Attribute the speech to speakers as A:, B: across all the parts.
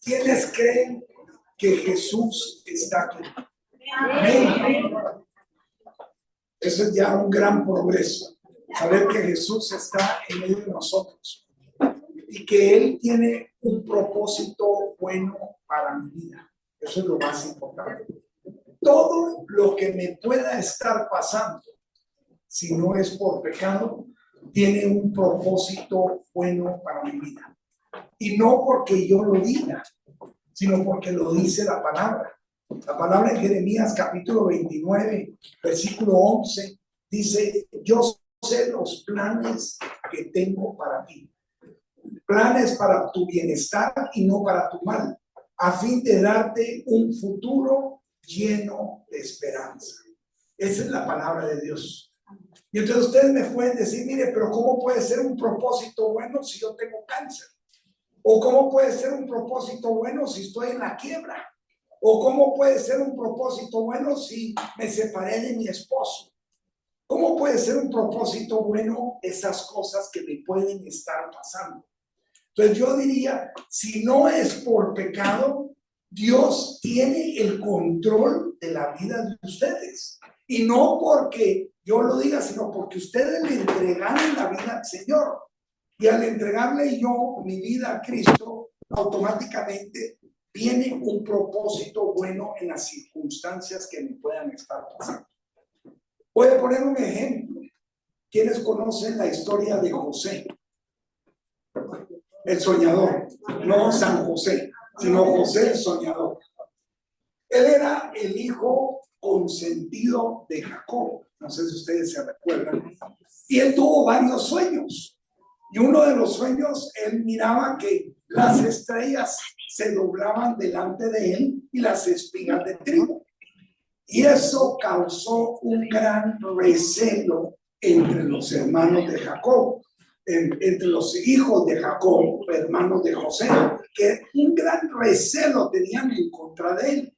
A: ¿Quiénes creen que Jesús está aquí? Amén. Eso es ya un gran progreso. Saber que Jesús está en medio de nosotros y que Él tiene un propósito bueno para mi vida. Eso es lo más importante. Todo lo que me pueda estar pasando, si no es por pecado, tiene un propósito bueno para mi vida. Y no porque yo lo diga, sino porque lo dice la palabra. La palabra en Jeremías capítulo 29, versículo 11, dice: yo sé los planes que tengo para ti. Planes para tu bienestar y no para tu mal, a fin de darte un futuro lleno de esperanza. Esa es la palabra de Dios. Y entonces ustedes me pueden decir: mire, pero ¿cómo puede ser un propósito bueno si yo tengo cáncer? ¿O cómo puede ser un propósito bueno si estoy en la quiebra? ¿O cómo puede ser un propósito bueno si me separé de mi esposo? ¿Cómo puede ser un propósito bueno esas cosas que me pueden estar pasando? Entonces yo diría, si no es por pecado, Dios tiene el control de la vida de ustedes. Y no porque yo lo diga, sino porque ustedes le entregaron la vida al Señor. Y al entregarle yo mi vida a Cristo, automáticamente viene un propósito bueno en las circunstancias que me puedan estar pasando. Voy a poner un ejemplo. ¿Quiénes conocen la historia de José? El soñador, no San José, sino José el soñador. Él era el hijo consentido de Jacob. No sé si ustedes se recuerdan. Y él tuvo varios sueños. Y uno de los sueños, él miraba que las estrellas se doblaban delante de él y las espigas de trigo. Y eso causó un gran recelo entre los hermanos de Jacob, entre los hijos de Jacob, hermanos de José, que un gran recelo tenían en contra de él.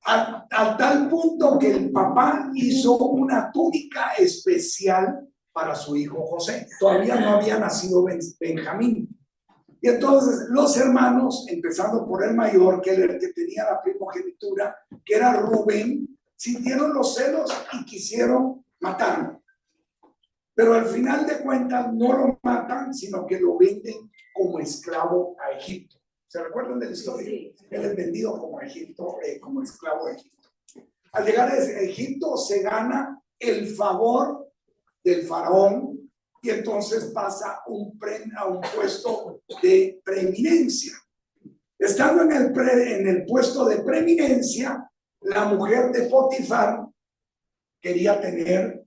A: A tal punto que el papá hizo una túnica especial para su hijo José. Todavía no había nacido Benjamín. Y entonces los hermanos, empezando por el mayor, que era el que tenía la primogenitura, que era Rubén, sintieron los celos y quisieron matarlo. Pero al final de cuentas no lo matan, sino que lo venden como esclavo a Egipto. ¿Se recuerdan de la historia? Sí. Él es vendido como Egipto, como esclavo a Egipto. Al llegar a Egipto se gana el favor del faraón y entonces pasa a un puesto de preeminencia. Estando en el puesto de preeminencia, la mujer de Potifar quería tener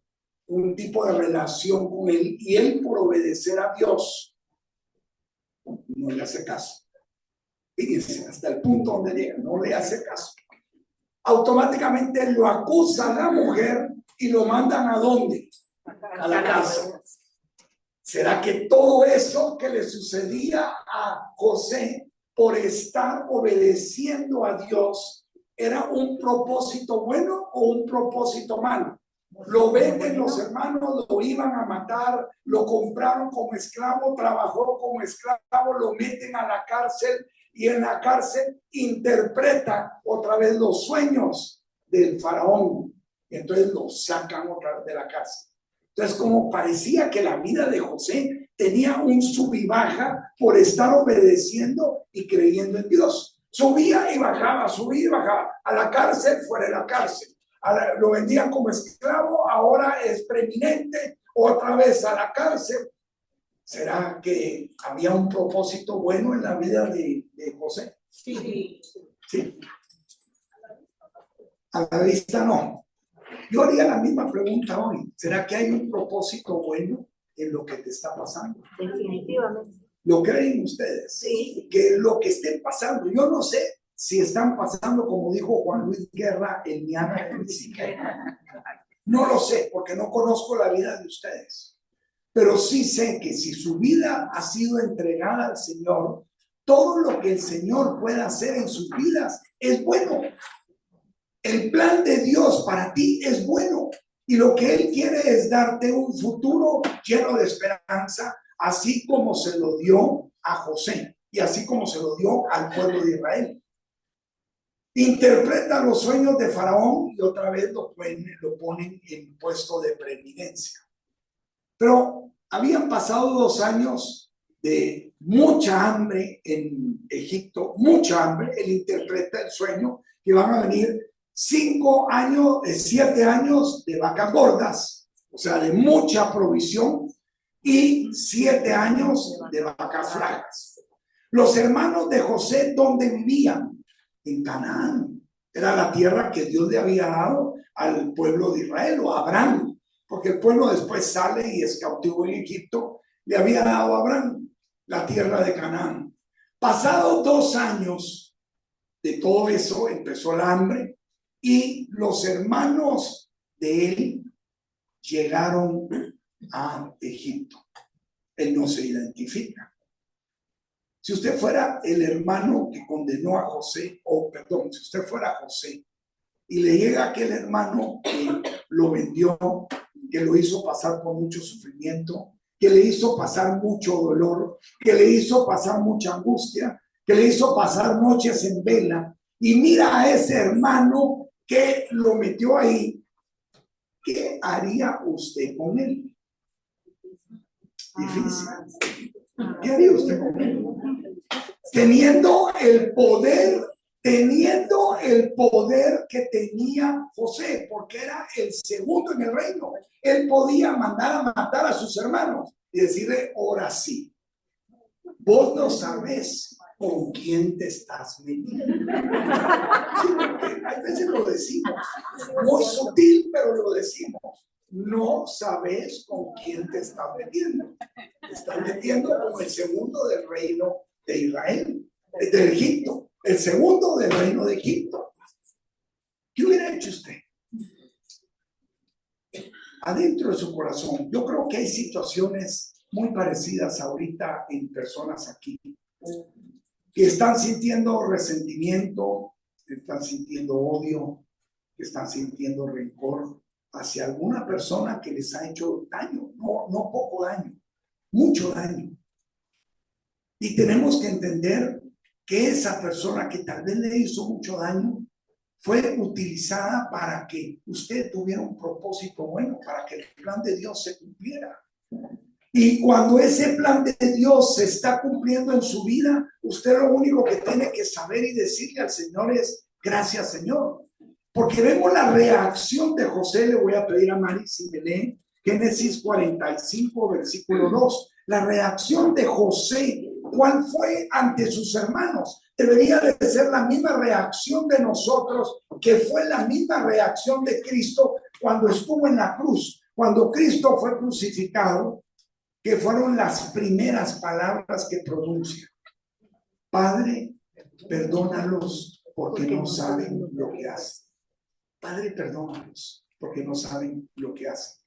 A: un tipo de relación con él y él, por obedecer a Dios, no le hace caso. Fíjense, hasta el punto donde llega, no le hace caso. Automáticamente lo acusa a la mujer y lo mandan ¿a dónde? A la cárcel. ¿Será que todo eso que le sucedía a José por estar obedeciendo a Dios era un propósito bueno o un propósito malo? Lo venden los hermanos, lo iban a matar, lo compraron como esclavo, trabajó como esclavo, lo meten a la cárcel y en la cárcel interpreta otra vez los sueños del faraón. Y entonces lo sacan otra vez de la cárcel. Entonces, como parecía que la vida de José tenía un sub y baja por estar obedeciendo y creyendo en Dios. Subía y bajaba, a la cárcel, fuera de la cárcel. Lo vendían como esclavo, ahora es preeminente, otra vez a la cárcel. ¿Será que había un propósito bueno en la vida de José? Sí. Sí. A la vista no. Yo haría la misma pregunta hoy. ¿Será que hay un propósito bueno en lo que te está pasando?
B: Definitivamente.
A: ¿Lo creen ustedes?
B: Sí.
A: Que lo que esté pasando, yo no sé si están pasando, como dijo Juan Luis Guerra, el Miana de Mexica. No lo sé, porque no conozco la vida de ustedes. Pero sí sé que si su vida ha sido entregada al Señor, todo lo que el Señor pueda hacer en sus vidas es bueno. El plan de Dios para ti es bueno. Y lo que Él quiere es darte un futuro lleno de esperanza, así como se lo dio a José. y así como se lo dio al pueblo de Israel. Interpreta los sueños de Faraón y otra vez lo ponen en puesto de preeminencia. Pero habían pasado 2 años de mucha hambre en Egipto, mucha hambre. Él interpreta el sueño que van a venir 7 años de vacas gordas, o sea, de mucha provisión, y 7 años de vacas flacas. Los hermanos de José, ¿dónde vivían? En Canaán. Era la tierra que Dios le había dado al pueblo de Israel, o a Abraham, porque el pueblo después sale y es cautivo en Egipto. Le había dado a Abraham la tierra de Canaán. Pasados 2 años de todo eso, empezó la hambre y los hermanos de él llegaron a Egipto. Él no se identifica. Si usted fuera el hermano que condenó a José, si usted fuera José y le llega aquel hermano que lo vendió, que lo hizo pasar por mucho sufrimiento, que le hizo pasar mucho dolor, que le hizo pasar mucha angustia, que le hizo pasar noches en vela, y mira a ese hermano que lo metió ahí, ¿qué haría usted con él? Difícil. ¿Qué haría usted con él? Teniendo el poder que tenía José, porque era el segundo en el reino, él podía mandar a matar a sus hermanos y decirle: ahora sí, vos no sabes con quién te estás metiendo. A veces lo decimos, muy sutil, pero lo decimos. No sabes con quién te estás metiendo. Te estás metiendo con el segundo del reino de Israel, de Egipto, el segundo del reino de Egipto. ¿Qué hubiera hecho usted? Adentro de su corazón, yo creo que hay situaciones muy parecidas ahorita en personas aquí que están sintiendo resentimiento, que están sintiendo odio, que están sintiendo rencor hacia alguna persona que les ha hecho daño, no poco daño, mucho daño. Y tenemos que entender que esa persona que tal vez le hizo mucho daño fue utilizada para que usted tuviera un propósito bueno, para que el plan de Dios se cumpliera. Y cuando ese plan de Dios se está cumpliendo en su vida, usted lo único que tiene que saber y decirle al Señor es: gracias, Señor. Porque vemos la reacción de José. Le voy a pedir a Mari si me lee Génesis 45, versículo 2. La reacción de José, ¿cuál fue ante sus hermanos? Debería de ser la misma reacción de nosotros, que fue la misma reacción de Cristo cuando estuvo en la cruz. Cuando Cristo fue crucificado, que fueron las primeras palabras que pronuncia: Padre, perdónalos porque no saben lo que hacen. Padre, perdónalos porque no saben lo que hacen.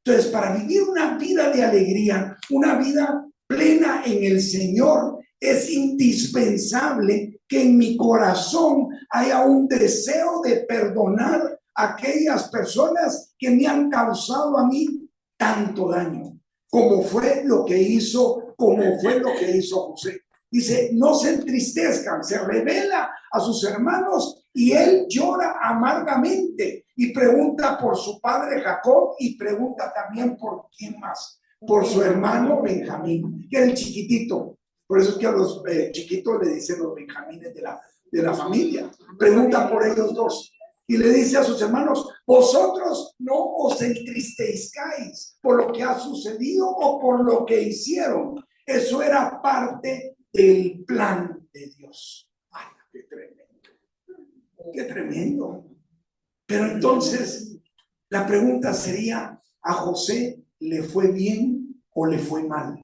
A: Entonces, para vivir una vida de alegría, una vida plena en el Señor, es indispensable que en mi corazón haya un deseo de perdonar a aquellas personas que me han causado a mí tanto daño, como fue lo que hizo José. Dice: no se entristezcan, se revela a sus hermanos y él llora amargamente y pregunta por su padre Jacob y pregunta también por quién más, por su hermano Benjamín, que era el chiquitito. Por eso es que a los chiquitos le dicen los benjamines de la familia. Pregunta por ellos dos y le dice a sus hermanos: vosotros no os entristezcáis por lo que ha sucedido o por lo que hicieron. Eso era parte del plan de Dios. ¡Ay, qué tremendo! ¡Qué tremendo! Pero entonces, la pregunta sería: ¿a José le fue bien o le fue mal?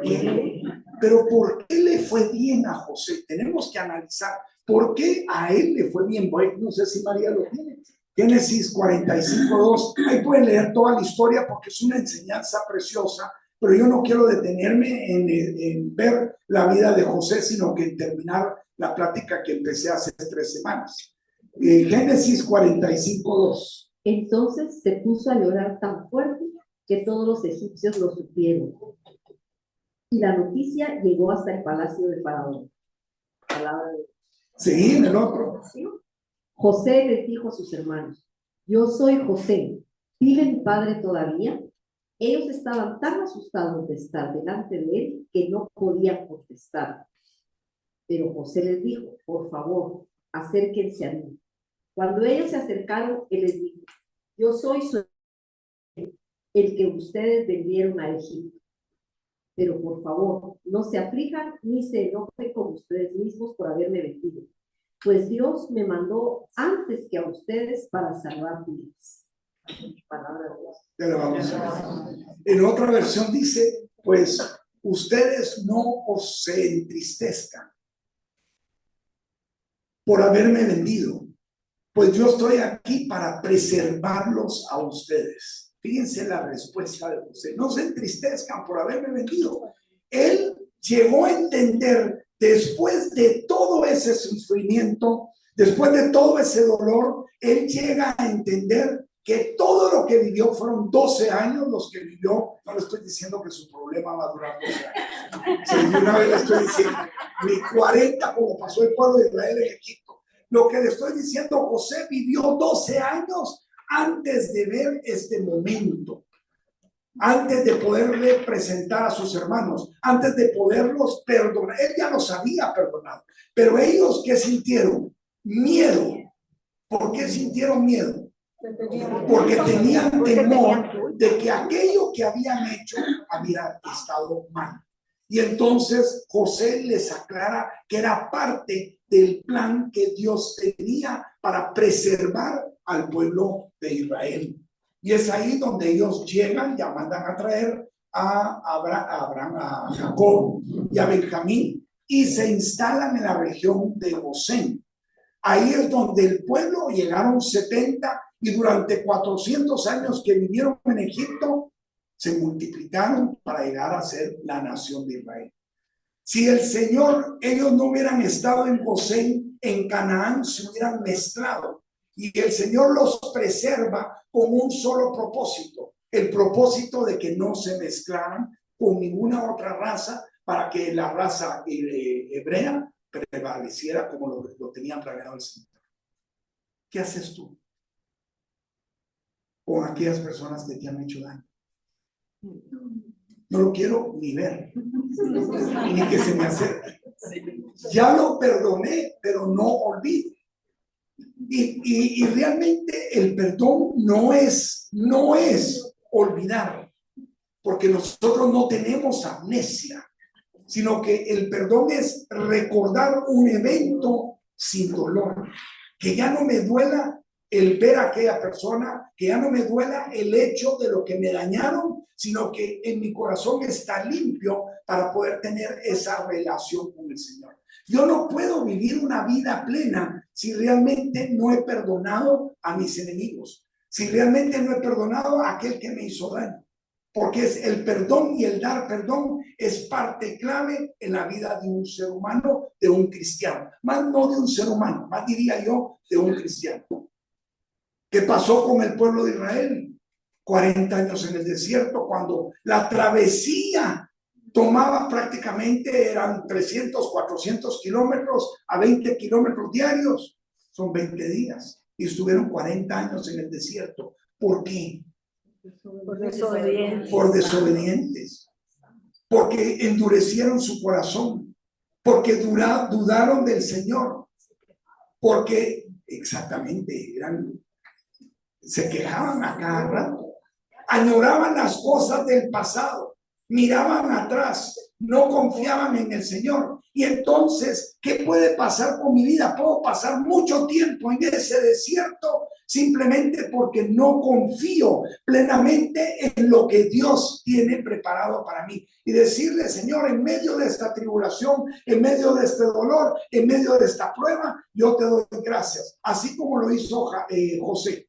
A: Bien. Pero ¿por qué le fue bien a José? Tenemos que analizar por qué a él le fue bien. No sé si María lo tiene. Génesis 45:2. Ahí pueden leer toda la historia porque es una enseñanza preciosa. Pero yo no quiero detenerme en ver la vida de José, sino que en terminar la plática que empecé hace 3 semanas. Génesis 45:2.
B: Entonces se puso a llorar tan fuerte que todos los egipcios lo supieron. Y la noticia llegó hasta el palacio de Faraón. Palabra de
A: Sí, en el otro.
B: José les dijo a sus hermanos: yo soy José, ¿vive mi padre todavía? Ellos estaban tan asustados de estar delante de él que no podían contestar. Pero José les dijo: por favor, acérquense a mí. Cuando ellos se acercaron, él les dijo: yo soy el que ustedes vendieron a Egipto. Pero por favor, no se aflijan ni se enojen con ustedes mismos por haberme vendido, pues Dios me mandó antes que a ustedes para salvar vidas. Palabra de Dios.
A: Ya le vamos a ver. En otra versión dice, pues ustedes no se entristezcan por haberme vendido, pues yo estoy aquí para preservarlos a ustedes. Fíjense la respuesta de José: no se entristezcan por haberme vendido. Él llegó a entender, después de todo ese sufrimiento, después de todo ese dolor, él llega a entender que todo lo que vivió fueron 12 años los que vivió. No le estoy diciendo que su problema va a durar 12 años. Sí, una vez le estoy diciendo, ni 40 como pasó el pueblo de Israel en Egipto. Lo que le estoy diciendo, José vivió 12 años antes de ver este momento, antes de poderle presentar a sus hermanos, antes de poderlos perdonar. Él ya los había perdonado, pero ellos, ¿qué sintieron? Miedo. ¿Por qué sintieron miedo? Porque tenían temor de que aquello que habían hecho había estado mal. Y entonces José les aclara que era parte del plan que Dios tenía para preservar al pueblo de Israel. Y es ahí donde ellos llegan, ya mandan a traer a Abraham, a Jacob y a Benjamín, y se instalan en la región de Gosén. Ahí es donde el pueblo llegaron 70, y durante 400 años que vivieron en Egipto se multiplicaron para llegar a ser la nación de Israel. Si el Señor, ellos no hubieran estado en Gosén, en Canaán, se hubieran mezclado. Y el Señor los preserva con un solo propósito: el propósito de que no se mezclaran con ninguna otra raza, para que la raza hebrea prevaleciera como lo tenían planeado el Señor. ¿Qué haces tú con aquellas personas que te han hecho daño? No lo quiero ni ver, ni que se me acerque. Ya lo perdoné, pero no olvido. Y realmente el perdón no es olvidar, porque nosotros no tenemos amnesia, sino que el perdón es recordar un evento sin dolor, que ya no me duela el ver a aquella persona, que ya no me duela el hecho de lo que me dañaron, sino que en mi corazón está limpio para poder tener esa relación con el Señor. Yo no puedo vivir una vida plena si realmente no he perdonado a mis enemigos, si realmente no he perdonado a aquel que me hizo daño. Porque es el perdón, y el dar perdón es parte clave en la vida de un ser humano, de un cristiano. Más no de un ser humano, más diría yo de un cristiano. ¿Qué pasó con el pueblo de Israel? 40 años en el desierto, cuando la travesía tomaba prácticamente, eran 300, 400 kilómetros a 20 kilómetros diarios. Son 20 días. Y estuvieron 40 años en el desierto. ¿Por qué? Por desobedientes, porque endurecieron su corazón, porque dudaron del Señor, porque exactamente se quejaban a cada rato, añoraban las cosas del pasado, miraban atrás, no confiaban en el Señor. Y entonces, ¿qué puede pasar con mi vida? Puedo pasar mucho tiempo en ese desierto simplemente porque no confío plenamente en lo que Dios tiene preparado para mí. Y decirle: Señor, en medio de esta tribulación, en medio de este dolor, en medio de esta prueba, yo te doy gracias. Así como lo hizo José.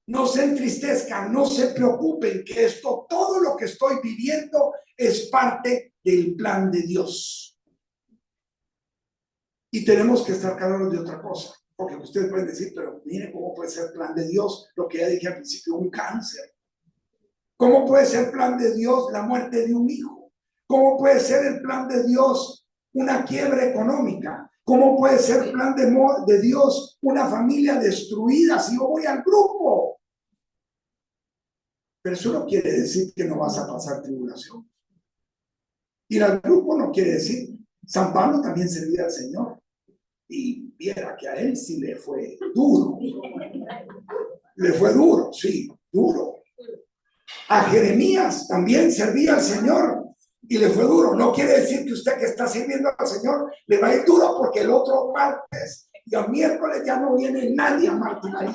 A: No se entristezcan, no se preocupen, que esto, todo lo que estoy viviendo, es parte del plan de Dios. Y tenemos que estar claros de otra cosa, porque ustedes pueden decir: pero mire, ¿cómo puede ser plan de Dios lo que ya dije al principio, un cáncer? ¿Cómo puede ser plan de Dios la muerte de un hijo? ¿Cómo puede ser el plan de Dios una quiebra económica? ¿Cómo puede ser el plan de Dios una familia destruida si yo voy al grupo? Pero eso no quiere decir que no vas a pasar tribulación. Ir al grupo no quiere decir. San Pablo también servía al Señor. Y viera que a él sí le fue duro. Le fue duro, sí, duro. A Jeremías también servía al Señor y le fue duro. No quiere decir que usted que está sirviendo al Señor le va a ir duro porque el otro martes y el miércoles ya no viene nadie a martirizar.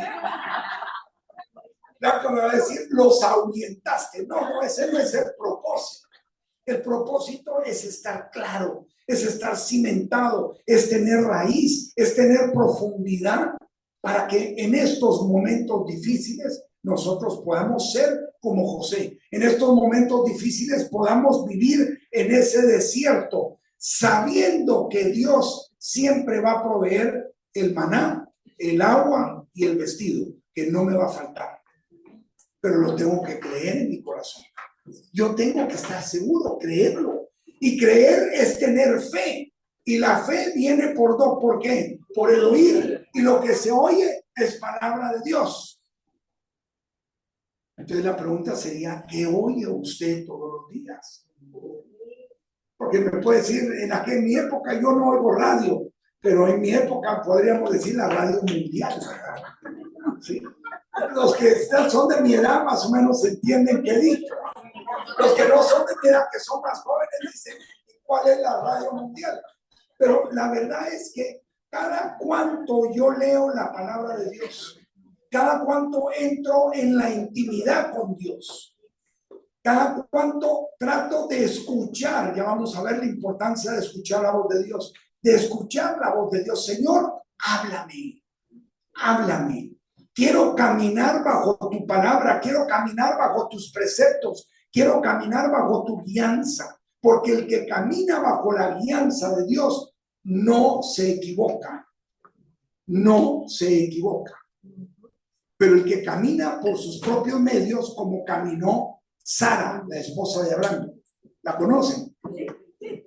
A: Claro que me va a decir, los ahuyentaste. No, ese no es el propósito. El propósito es estar claro, es estar cimentado, es tener raíz, es tener profundidad para que en estos momentos difíciles nosotros podamos ser como José. En estos momentos difíciles podamos vivir en ese desierto, sabiendo que Dios siempre va a proveer el maná, el agua y el vestido, que no me va a faltar. Pero lo tengo que creer en mi corazón. Yo tengo que estar seguro, creerlo. Y creer es tener fe. Y la fe viene por dos. ¿Por qué? Por el oír. Y lo que se oye es palabra de Dios. Entonces la pregunta sería, ¿qué oye usted todos los días? Porque me puede decir, en mi época yo no oigo radio, pero en mi época podríamos decir la radio mundial. ¿Sí? Los que son de mi edad más o menos entienden qué dicho. Los que no son de mi edad, que son más jóvenes, dicen cuál es la radio mundial. Pero la verdad es que cada cuanto yo leo la palabra de Dios, cada cuanto entro en la intimidad con Dios, cada cuanto trato de escuchar, ya vamos a ver la importancia de escuchar la voz de Dios, de escuchar la voz de Dios. Señor, háblame, háblame. Quiero caminar bajo tu palabra, quiero caminar bajo tus preceptos, quiero caminar bajo tu guianza, porque el que camina bajo la guianza de Dios no se equivoca, no se equivoca. Pero el que camina por sus propios medios, como caminó Sara, la esposa de Abraham, ¿la conocen?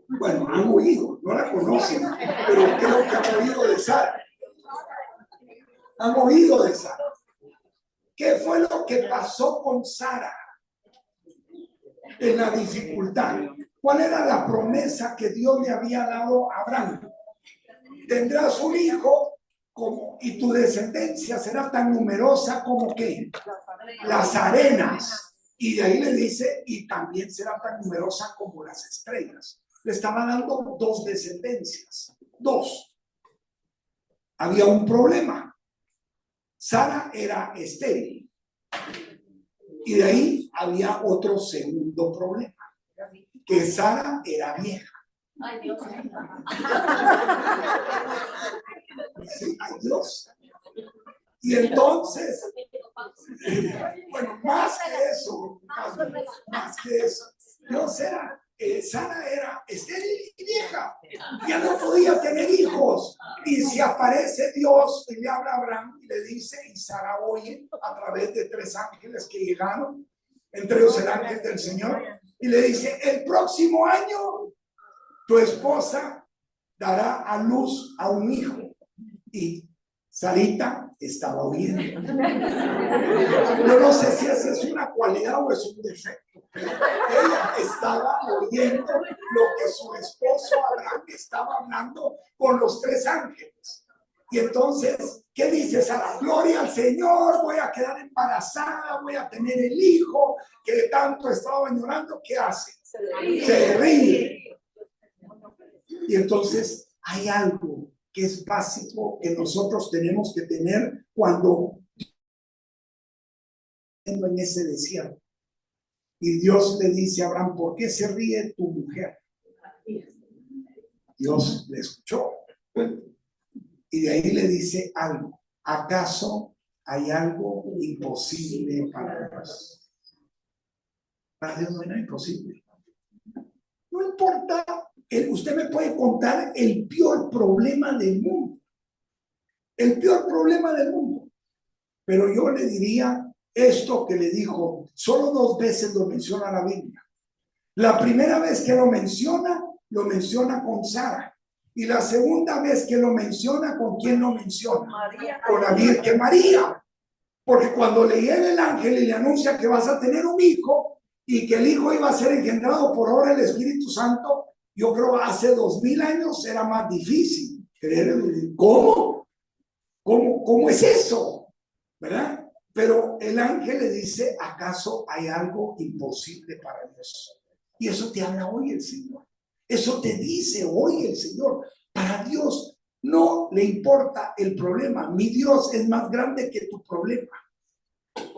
A: Bueno, han oído, no la conocen, pero creo que han oído de Sara. Han oído de Sara. ¿Qué fue lo que pasó con Sara en la dificultad? ¿Cuál era la promesa que Dios le había dado a Abraham? Tendrás un hijo y tu descendencia será tan numerosa como ¿qué? Las arenas. Y de ahí le dice, y también será tan numerosa como las estrellas. Le estaba dando dos descendencias. Dos. Había un problema. Sara era estéril. Y de ahí había otro segundo problema, que Sara era vieja. Ay, Dios. Sí, ay, Dios. Y entonces, bueno, más que eso, Sara era estéril y vieja, ya no podía tener hijos. Y si aparece Dios y le habla a Abraham y le dice, y Sara oye a través de 3 ángeles que llegaron, entre ellos el ángel del Señor, y le dice, el próximo año tu esposa dará a luz a un hijo. Y Sarita estaba oyendo. Yo no sé si esa es una cualidad o es un defecto, pero ella estaba oyendo lo que su esposo Abraham estaba hablando con los 3 ángeles. Y entonces, ¿qué dice Sara? Gloria al Señor, voy a quedar embarazada, voy a tener el hijo que tanto estaba añorando. ¿Qué hace? Se ríe. Y entonces hay algo que es básico que nosotros tenemos que tener cuando en ese desierto. Y Dios le dice a Abraham, ¿por qué se ríe tu mujer? Dios le escuchó. Y de ahí le dice algo. ¿Acaso hay algo imposible para Dios? Para Dios no hay nada imposible. No importa. Usted me puede contar el peor problema del mundo. El peor problema del mundo. Pero yo le diría esto que le dijo, solo 2 veces lo menciona la Biblia. La primera vez que lo menciona con Sara. Y la segunda vez que lo menciona, ¿con quién lo menciona? Con la Virgen María. Porque cuando le llega el ángel y le anuncia que vas a tener un hijo y que el hijo iba a ser engendrado por obra del Espíritu Santo, yo creo hace 2000 años era más difícil creer. ¿Cómo es eso? ¿Verdad? Pero el ángel le dice, ¿acaso hay algo imposible para Dios? Y eso te habla hoy el Señor. Eso te dice hoy el Señor. Para Dios no le importa el problema. Mi Dios es más grande que tu problema.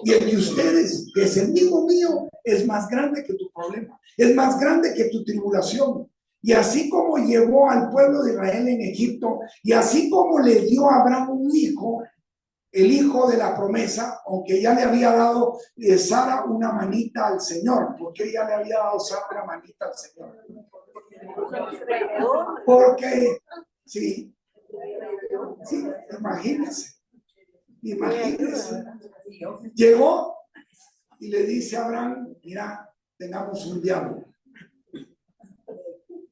A: Y el de ustedes, que es el mismo mío, es más grande que tu problema. Es más grande que tu tribulación. Y así como llevó al pueblo de Israel en Egipto, y así como le dio a Abraham un hijo, el hijo de la promesa, aunque ya le había dado Sara una manita al Señor. ¿Por qué ya le había dado Sara una manita al Señor? Porque, sí, imagínense, llegó y le dice a Abraham, mira, tengamos un diálogo.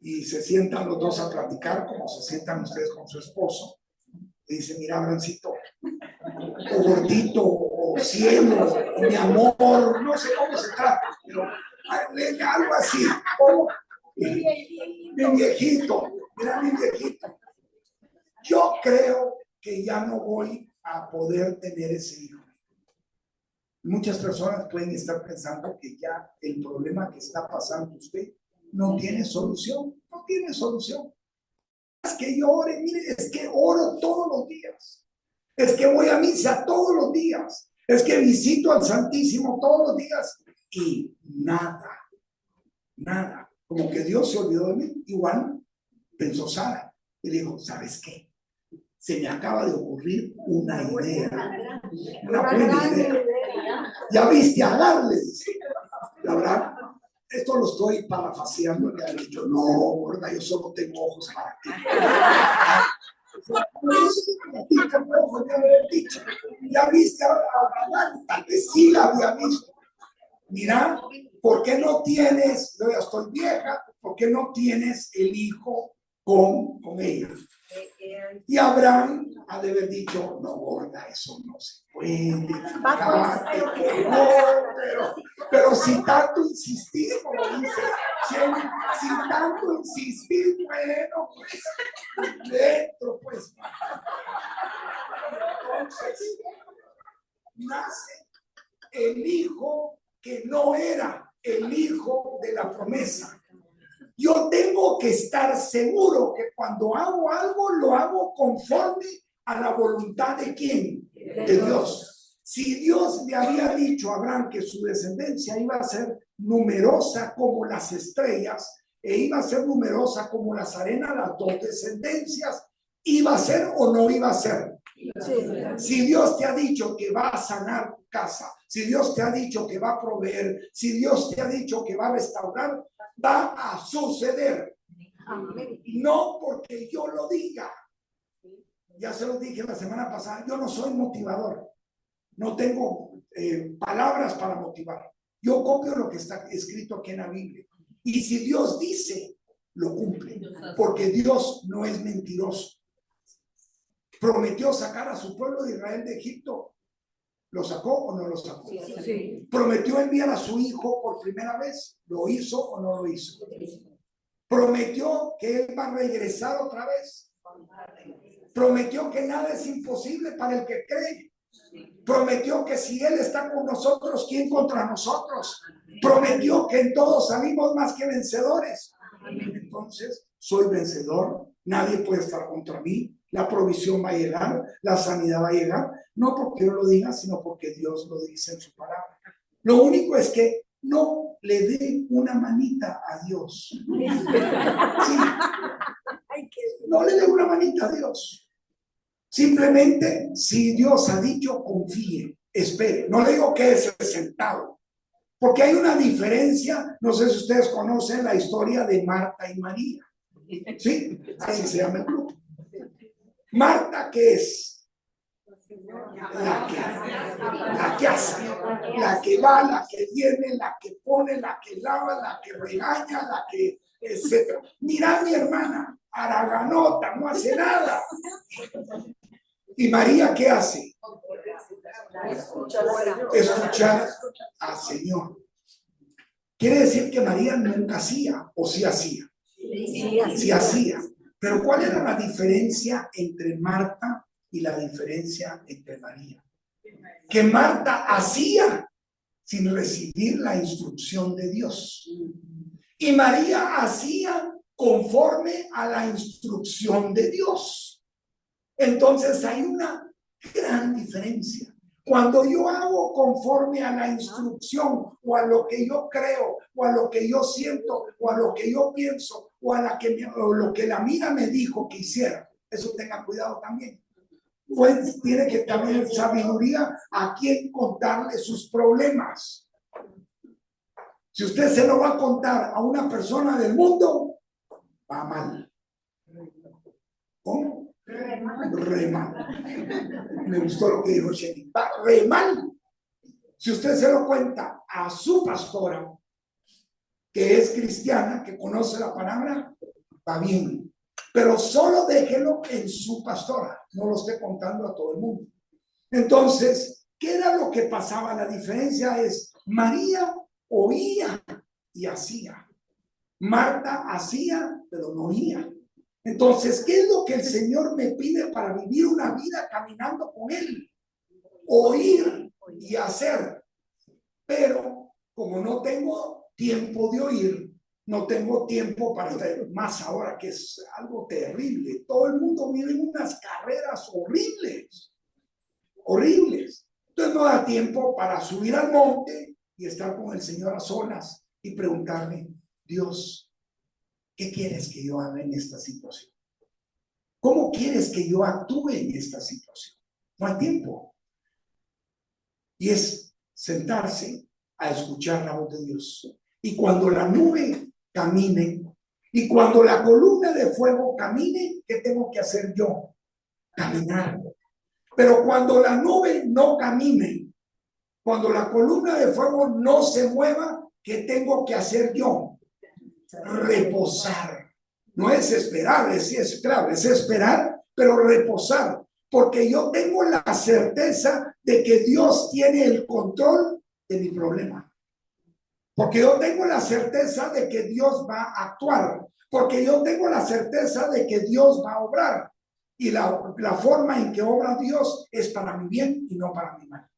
A: Y se sientan los dos a platicar, como se sientan ustedes con su esposo. Y dice, mira, Abrancito, o gordito, o cielo, o mi amor, no sé cómo se trata, pero algo así, como mi viejito, mira mi viejito. Yo creo que ya no voy a poder tener ese hijo. Muchas personas pueden estar pensando que ya el problema que está pasando usted no tiene solución, no tiene solución. Es que yo ore, mire, es que oro todos los días. Es que voy a misa todos los días. Es que visito al Santísimo todos los días. Y nada. Como que Dios se olvidó de mí. Igual pensó Sara. Y dijo, ¿sabes qué? Se me acaba de ocurrir una idea. Una buena idea. Ya viste a Agar, le dice. La verdad, esto lo estoy parafraseando. Le ha dicho, no, gorda, yo solo tengo ojos para ti. Ya viste a Agar, tal vez sí la había visto. Mira, ¿por qué no tienes, yo ya estoy vieja, ¿por qué no tienes el hijo con ella? Y Abraham ha de haber dicho, no, gorda, eso no se puede, pero si tanto insistir, como dice, si tanto insistir, bueno, pues, dentro, pues. Entonces, nace el hijo que no era el hijo de la promesa. Yo tengo que estar seguro que cuando hago algo, lo hago conforme a la voluntad de ¿quién? De Dios. Si Dios le había dicho a Abraham que su descendencia iba a ser numerosa como las estrellas, e iba a ser numerosa como las arenas, las dos descendencias, ¿iba a ser o no iba a ser? Sí. Si Dios te ha dicho que va a sanar tu casa, si Dios te ha dicho que va a proveer, si Dios te ha dicho que va a restaurar, va a suceder. No porque yo lo diga. Ya se lo dije la semana pasada, yo no soy motivador. No tengo palabras para motivar. Yo copio lo que está escrito aquí en la Biblia. Y si Dios dice, lo cumple. Porque Dios no es mentiroso. Prometió sacar a su pueblo de Israel de Egipto. ¿Lo sacó o no lo sacó? Sí. Prometió enviar a su hijo por primera vez. ¿Lo hizo o no lo hizo? Prometió que él va a regresar otra vez. Prometió que nada es imposible para el que cree. Prometió que si él está con nosotros, ¿quién contra nosotros? Prometió que en todos salimos más que vencedores. Entonces, soy vencedor. Nadie puede estar contra mí. La provisión va a llegar, la sanidad va a llegar, no porque yo lo diga, sino porque Dios lo dice en su palabra. Lo único es que no le dé una manita a Dios. Sí. No le dé una manita a Dios. Simplemente, si Dios ha dicho, confíe, espere. No le digo que es sentado, porque hay una diferencia. No sé si ustedes conocen la historia de Marta y María. ¿Sí? Así se llama el grupo. Marta, ¿qué es? La que hace, la que va, la que viene, la que pone, la que lava, la que regaña, la que, etcétera. Mira mi hermana, haraganota, no hace nada. ¿Y María qué hace? Escuchar al Señor. Quiere decir que María nunca hacía, o sí hacía. Sí hacía. Pero ¿cuál era la diferencia entre Marta y la diferencia entre María? Que Marta hacía sin recibir la instrucción de Dios. Y María hacía conforme a la instrucción de Dios. Entonces hay una gran diferencia. Cuando yo hago conforme a la instrucción o a lo que yo creo o a lo que yo siento o a lo que yo pienso o a lo que la amiga me dijo que hiciera, eso tenga cuidado también. Pues tiene que tener sabiduría a quien contarle sus problemas. Si usted se lo va a contar a una persona del mundo, va mal. ¿Cómo? Re mal. Me gustó lo que dijo Shelly. Va re mal. Si usted se lo cuenta a su pastora, que es cristiana, que conoce la palabra, va bien. Pero solo déjelo en su pastora. No lo esté contando a todo el mundo. Entonces, ¿qué era lo que pasaba? La diferencia es, María oía y hacía. Marta hacía, pero no oía. Entonces, ¿qué es lo que el Señor me pide para vivir una vida caminando con Él? Oír y hacer. Pero como no tengo tiempo de oír, no tengo tiempo para hacer, más ahora que es algo terrible. Todo el mundo vive unas carreras horribles. Horribles. Entonces no da tiempo para subir al monte y estar con el Señor a solas y preguntarle, Dios, ¿qué quieres que yo haga en esta situación? ¿Cómo quieres que yo actúe en esta situación? No hay tiempo. Y es sentarse a escuchar la voz de Dios. Y cuando la nube camine, y cuando la columna de fuego camine, ¿qué tengo que hacer yo? Caminar. Pero cuando la nube no camine, cuando la columna de fuego no se mueva, ¿qué tengo que hacer yo? Reposar. No es esperar, es claro, es esperar, pero reposar. Porque yo tengo la certeza de que Dios tiene el control de mi problema. Porque yo tengo la certeza de que Dios va a actuar. Porque yo tengo la certeza de que Dios va a obrar. Y la forma en que obra Dios es para mi bien y no para mi mal.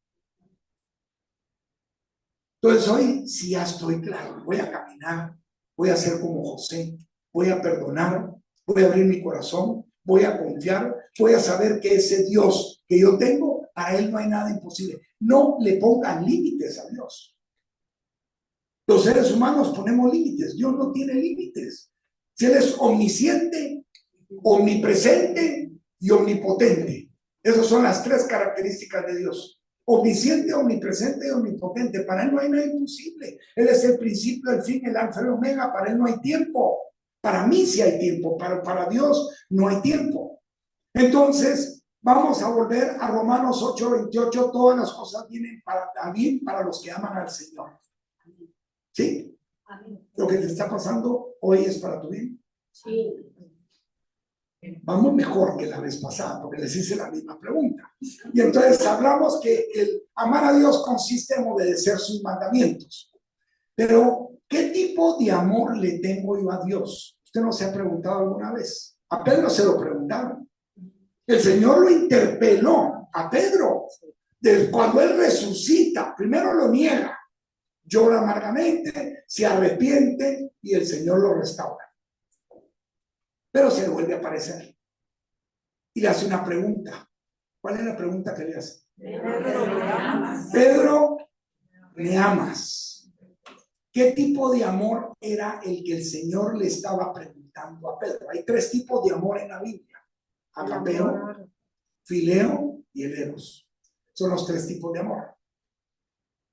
A: Entonces hoy sí ya estoy claro, voy a caminar, voy a ser como José, voy a perdonar, voy a abrir mi corazón, voy a confiar, voy a saber que ese Dios que yo tengo, para Él no hay nada imposible. No le pongan límites a Dios. Los seres humanos ponemos límites, Dios no tiene límites. Si Él es omnisciente, omnipresente y omnipotente. Esas son las tres características de Dios. Omnisciente, omnipresente y omnipotente. Para Él no hay nada imposible. Él es el principio, el fin, el alfa y el omega. Para Él no hay tiempo. Para mí sí hay tiempo, pero para Dios no hay tiempo. Entonces, vamos a volver a Romanos 8:28. Todas las cosas vienen para bien para los que aman al Señor. ¿Sí? Lo que te está pasando hoy es para tu bien.
B: Sí.
A: Vamos mejor que la vez pasada, porque les hice la misma pregunta. Y entonces hablamos que el amar a Dios consiste en obedecer sus mandamientos. Pero, ¿qué tipo de amor le tengo yo a Dios? ¿Usted no se ha preguntado alguna vez? A Pedro se lo preguntaron. El Señor lo interpeló a Pedro. Cuando él resucita, primero lo niega, llora amargamente, se arrepiente y el Señor lo restaura. Pero se le vuelve a aparecer y le hace una pregunta. ¿Cuál es la pregunta que le hace? Pedro, ¿me amas? ¿Qué tipo de amor era el que el Señor le estaba preguntando a Pedro? Hay tres tipos de amor en la Biblia: agapeo, fileo y el eros. Son los tres tipos de amor.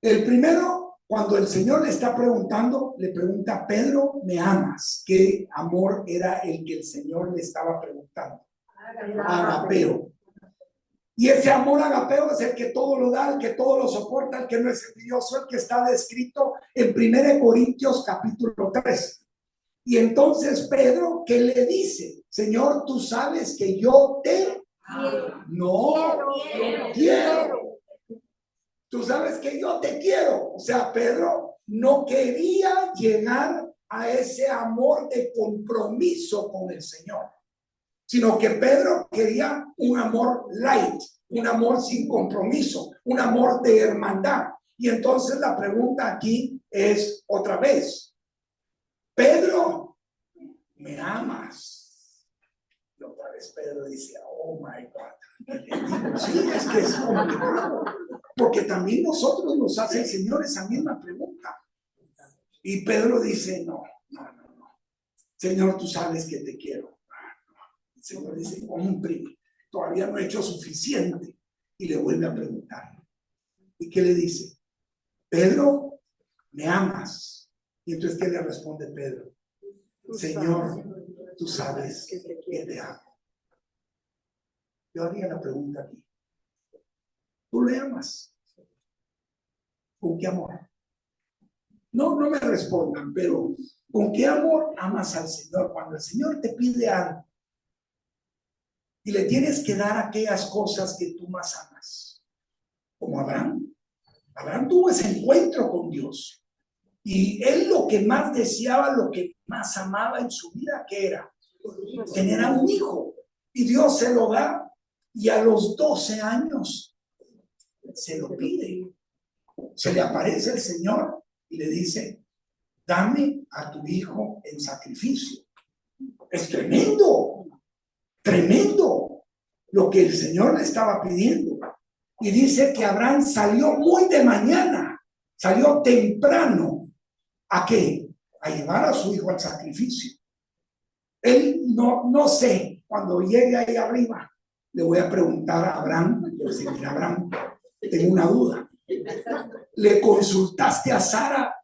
A: El primero, cuando el Señor le está preguntando, le pregunta: Pedro, ¿me amas? ¿Qué amor era el que el Señor le estaba preguntando? Agapeo. Y ese amor agapeo es el que todo lo da, el que todo lo soporta, el que no es envidioso, el que está descrito en 1 Corintios capítulo 3. Y entonces Pedro, ¿qué le dice? Señor, tú sabes que yo te no quiero. Tú sabes que yo te quiero. O sea, Pedro no quería llegar a ese amor de compromiso con el Señor, sino que Pedro quería un amor light, un amor sin compromiso, un amor de hermandad. Y entonces la pregunta aquí es otra vez, Pedro, ¿me amas? Y otra vez Pedro dice, oh my God. Sí, es que es complicado, porque también nosotros nos hace el Señor esa misma pregunta. Y Pedro dice, no. Señor, tú sabes que te quiero. El Señor dice, hombre, todavía no he hecho suficiente. Y le vuelve a preguntar. ¿Y qué le dice? Pedro, ¿me amas? Y entonces, ¿qué le responde Pedro? Señor, tú sabes que te amo. Yo haría la pregunta aquí. ¿Tú le amas? ¿Con qué amor? No me respondan, pero ¿con qué amor amas al Señor? Cuando el Señor te pide algo y le tienes que dar aquellas cosas que tú más amas. Como Abraham. Abraham tuvo ese encuentro con Dios. Y él lo que más deseaba, lo que más amaba en su vida, ¿qué era? Tener a un hijo. Y Dios se lo da. Y a los 12 años se lo pide. Se le aparece el Señor y le dice, dame a tu hijo en sacrificio. Es tremendo, tremendo lo que el Señor le estaba pidiendo. Y dice que Abraham salió muy de mañana, salió temprano. ¿A qué? A llevar a su hijo al sacrificio. Él no sé, cuando llegue ahí arriba, le voy a preguntar a Abraham, le voy a decir, mira, Abraham, tengo una duda. ¿Le consultaste a Sara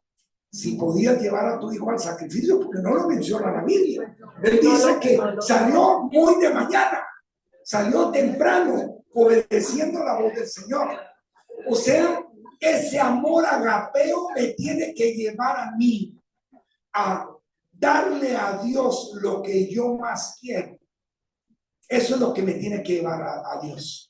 A: si podías llevar a tu hijo al sacrificio? Porque no lo menciona la Biblia. Él dice que salió muy de mañana, salió temprano, obedeciendo la voz del Señor. O sea, ese amor agapeo me tiene que llevar a mí a darle a Dios lo que yo más quiero. Eso es lo que me tiene que llevar a Dios.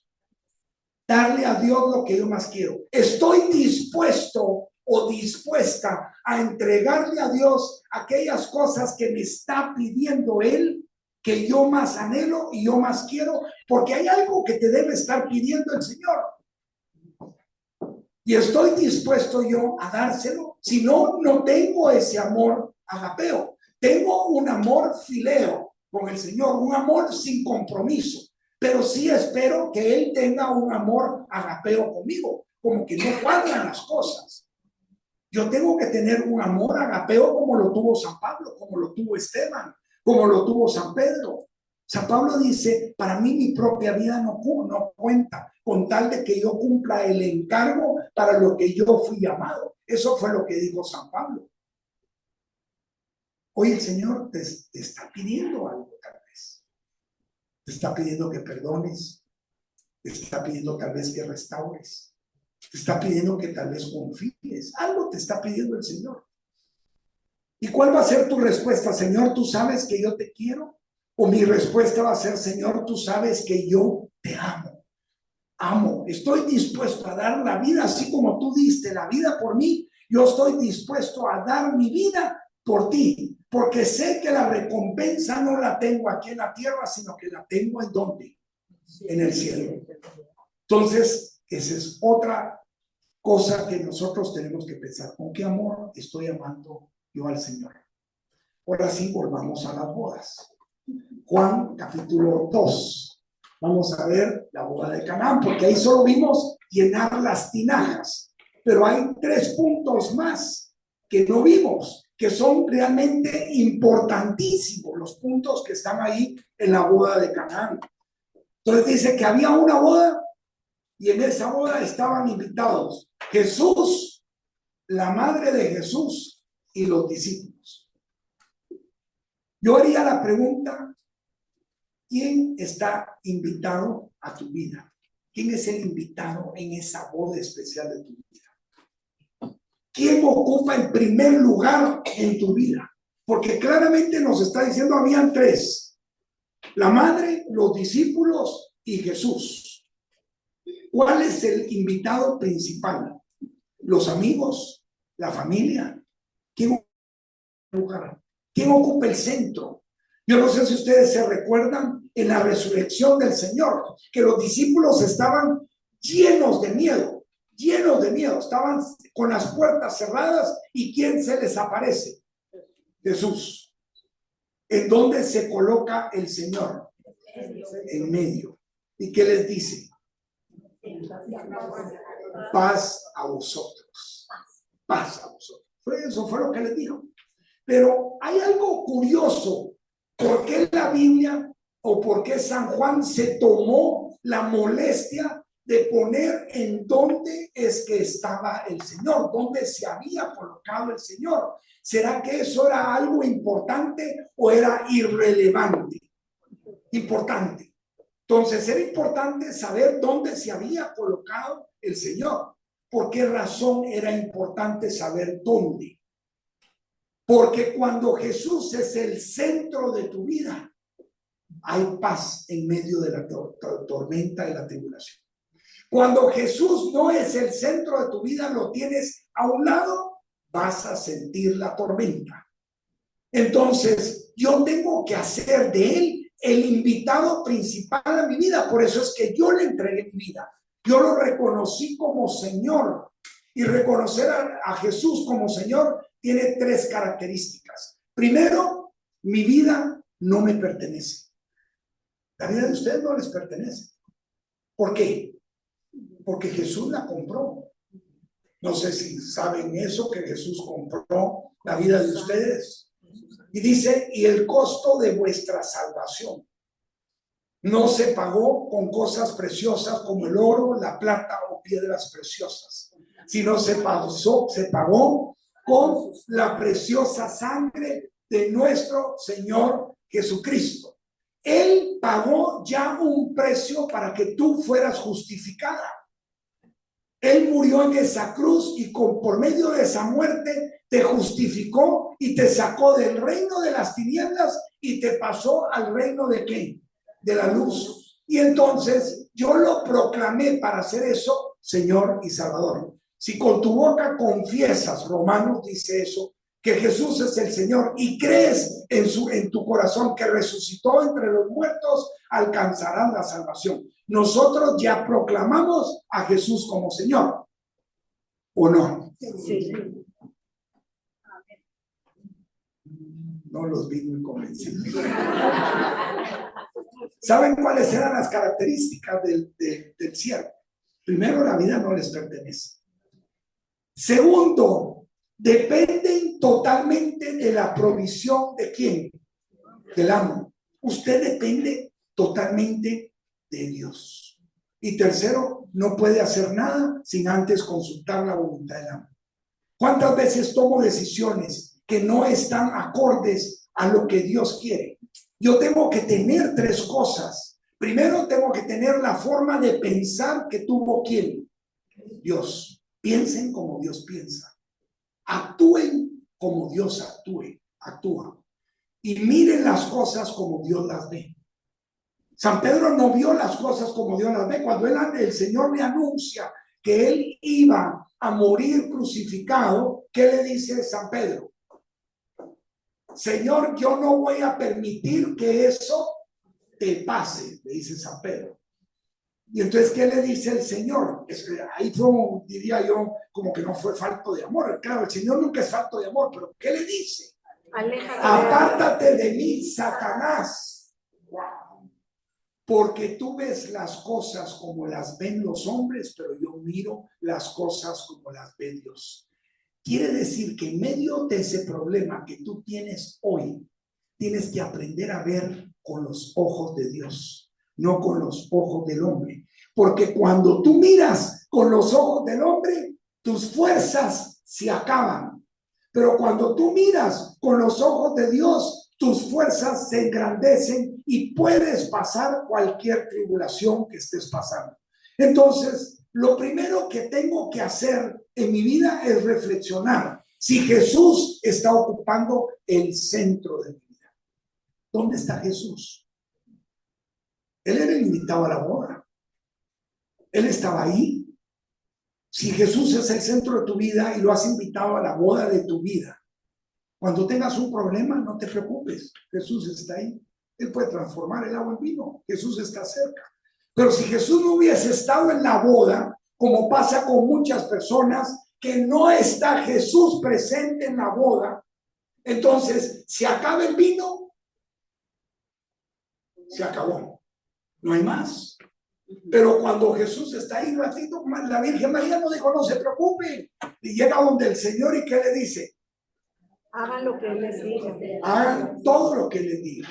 A: Darle a Dios lo que yo más quiero. Estoy dispuesto o dispuesta a entregarle a Dios aquellas cosas que me está pidiendo Él, que yo más anhelo y yo más quiero, porque hay algo que te debe estar pidiendo el Señor. Y estoy dispuesto yo a dárselo. Si no, no tengo ese amor agapeo. Tengo un amor fileo con el Señor, un amor sin compromiso. Pero sí espero que Él tenga un amor agapeo conmigo, como que no cuadran las cosas. Yo tengo que tener un amor agapeo como lo tuvo San Pablo, como lo tuvo Esteban, como lo tuvo San Pedro. San Pablo dice, para mí mi propia vida no cuenta, con tal de que yo cumpla el encargo para lo que yo fui llamado. Eso fue lo que dijo San Pablo. Hoy el Señor te está pidiendo algo, tal vez. Te está pidiendo que perdones, te está pidiendo tal vez que restaures, te está pidiendo que tal vez confíes. Algo te está pidiendo el Señor. ¿Y cuál va a ser tu respuesta? Señor, ¿tú sabes que yo te quiero? O mi respuesta va a ser, Señor, tú sabes que yo te amo. Amo, estoy dispuesto a dar la vida así como tú diste la vida por mí. Yo estoy dispuesto a dar mi vida por ti, porque sé que la recompensa no la tengo aquí en la tierra, sino que la tengo ¿en dónde? En el cielo. Entonces, esa es otra cosa que nosotros tenemos que pensar. ¿Con qué amor estoy amando yo al Señor? Ahora sí, volvamos a las bodas. Juan capítulo 2. Vamos a ver la boda de Canaán, porque ahí solo vimos llenar las tinajas. Pero hay 3 puntos más que no vimos, que son realmente importantísimos, los puntos que están ahí en la boda de Canaán. Entonces dice que había una boda y en esa boda estaban invitados Jesús, la madre de Jesús y los discípulos. Yo haría la pregunta, ¿quién está invitado a tu vida? ¿Quién es el invitado en esa boda especial de tu vida? ¿Quién ocupa el primer lugar en tu vida? Porque claramente nos está diciendo, habían tres: la madre, los discípulos y Jesús. ¿Cuál es el invitado principal? ¿Los amigos? ¿La familia? ¿Quién ocupa el lugar? ¿Quién ocupa el centro? Yo no sé si ustedes se recuerdan en la resurrección del Señor, que los discípulos estaban llenos de miedo, estaban con las puertas cerradas, y ¿quién se les aparece? Jesús. ¿En dónde se coloca el Señor? En medio. ¿Y qué les dice? Paz a vosotros. Paz a vosotros. Eso fue lo que les dijo. Pero hay algo curioso. ¿Por qué la Biblia o por qué San Juan se tomó la molestia de poner en dónde es que estaba el Señor, dónde se había colocado el Señor? ¿Será que eso era algo importante o era irrelevante? Importante. Entonces era importante saber dónde se había colocado el Señor. ¿Por qué razón era importante saber dónde? Porque cuando Jesús es el centro de tu vida, hay paz en medio de la tormenta y la tribulación. Cuando Jesús no es el centro de tu vida, lo tienes a un lado, vas a sentir la tormenta. Entonces, yo tengo que hacer de Él el invitado principal a mi vida. Por eso es que yo le entregué mi vida. Yo lo reconocí como Señor. Y reconocer a Jesús como Señor tiene tres características. Primero, mi vida no me pertenece. La vida de ustedes no les pertenece. ¿Por qué? Porque Jesús la compró. No sé si saben eso, que Jesús compró la vida de ustedes. Y dice, y el costo de vuestra salvación no se pagó con cosas preciosas como el oro, la plata o piedras preciosas, sino se pagó con la preciosa sangre de nuestro Señor Jesucristo. Él pagó ya un precio para que tú fueras justificada. Él murió en esa cruz y por medio de esa muerte te justificó y te sacó del reino de las tinieblas y te pasó al reino de ¿qué? De la luz. Y entonces yo lo proclamé para hacer eso, Señor y Salvador. Si con tu boca confiesas, Romanos dice eso, que Jesús es el Señor, y crees en tu corazón que resucitó entre los muertos, alcanzarás la salvación. Nosotros ya proclamamos a Jesús como Señor, ¿o no?
B: Sí.
A: No los vi muy convencidos. ¿Saben cuáles eran las características del siervo? Primero, la vida no les pertenece. Segundo, dependen totalmente de la provisión ¿de quién? Del amo. Usted depende totalmente de Dios. Y tercero, no puede hacer nada sin antes consultar la voluntad del amo. ¿Cuántas veces tomo decisiones que no están acordes a lo que Dios quiere? Yo tengo que tener tres cosas. Primero, tengo que tener la forma de pensar que tuvo ¿quién? Dios. Piensen como Dios piensa. Actúen como Dios actúa. Y miren las cosas como Dios las ve. San Pedro no vio las cosas como Dios las ve. Cuando el Señor le anuncia que él iba a morir crucificado, ¿qué le dice San Pedro? Señor, yo no voy a permitir que eso te pase, le dice San Pedro. Y entonces, ¿qué le dice el Señor? Ahí fue, diría yo, como que no fue falto de amor. Claro, el Señor nunca es falto de amor, pero ¿qué le dice? Aléjate. Apártate de mí, Satanás. Wow. Porque tú ves las cosas como las ven los hombres, pero yo miro las cosas como las ve Dios. Quiere decir que en medio de ese problema que tú tienes hoy, tienes que aprender a ver con los ojos de Dios, no con los ojos del hombre. Porque cuando tú miras con los ojos del hombre, tus fuerzas se acaban. Pero cuando tú miras con los ojos de Dios, tus fuerzas se engrandecen y puedes pasar cualquier tribulación que estés pasando. Entonces, lo primero que tengo que hacer en mi vida es reflexionar si Jesús está ocupando el centro de mi vida. ¿Dónde está Jesús? Él era el invitado a la boda. Él estaba ahí. Si Jesús es el centro de tu vida y lo has invitado a la boda de tu vida, cuando tengas un problema, no te preocupes. Jesús está ahí. Él puede transformar el agua en vino. Jesús está cerca. Pero si Jesús no hubiese estado en la boda, como pasa con muchas personas, que no está Jesús presente en la boda, entonces, si acaba el vino, se acabó. No hay más. Pero cuando Jesús está ahí ratito, la Virgen María no dijo, no se preocupe. Y llega donde el Señor y ¿qué le dice?
C: Hagan lo que Él les diga.
A: Hagan todo lo que les diga.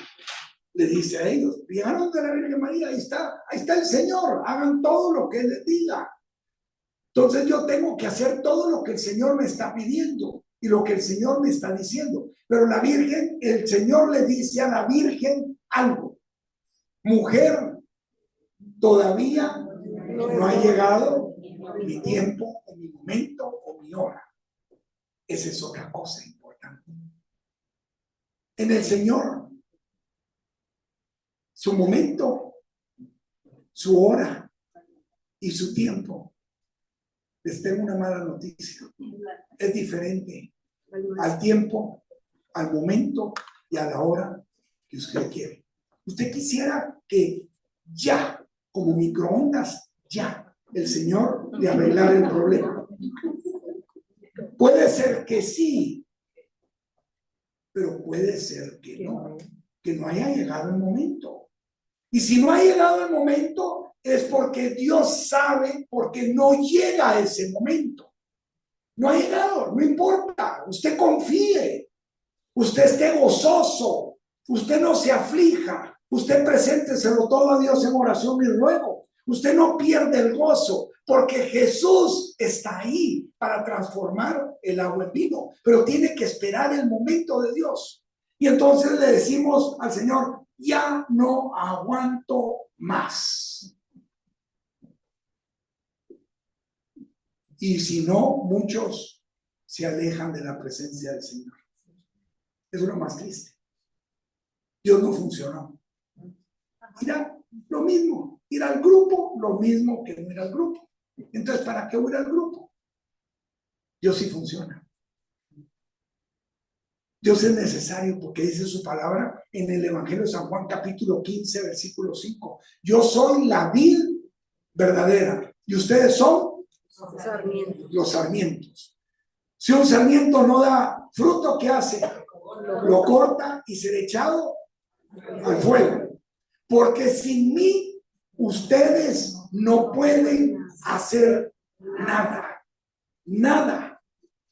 A: Le dice a ellos, llegaron de la Virgen María, ahí está el Señor, hagan todo lo que Él les diga. Entonces yo tengo que hacer todo lo que el Señor me está pidiendo y lo que el Señor me está diciendo. Pero la Virgen, el Señor le dice a la Virgen algo. Mujer, todavía no ha llegado mi tiempo, o mi momento, o mi hora. Esa es otra cosa importante. En el Señor, su momento, su hora y su tiempo. Les tengo una mala noticia. Es diferente al tiempo, al momento y a la hora que usted quiere. Usted quisiera que ya, como microondas, ya el Señor le arreglara el problema. Puede ser que sí, pero puede ser que no haya llegado el momento. Y si no ha llegado el momento, es porque Dios sabe, porque no llega a ese momento. No ha llegado, no importa. Usted confíe, usted esté gozoso, usted no se aflija, usted presénteselo todo a Dios en oración y ruego. Usted no pierde el gozo, porque Jesús está ahí para transformar el agua en vino, pero tiene que esperar el momento de Dios. Y entonces le decimos al Señor, ya no aguanto más. Y si no, muchos se alejan de la presencia del Señor. Es lo más triste. Dios no funcionó. Mira, lo mismo. Ir al grupo, lo mismo que no ir al grupo. Entonces, ¿para qué ir al grupo? Dios sí funciona. Dios es necesario porque dice su palabra en el Evangelio de San Juan capítulo 15, versículo 5. Yo soy la vid verdadera y ustedes son los sarmientos. Si un sarmiento no da fruto, ¿qué hace? Lo corta y será echado al fuego. Porque sin mí ustedes no pueden hacer nada. Nada.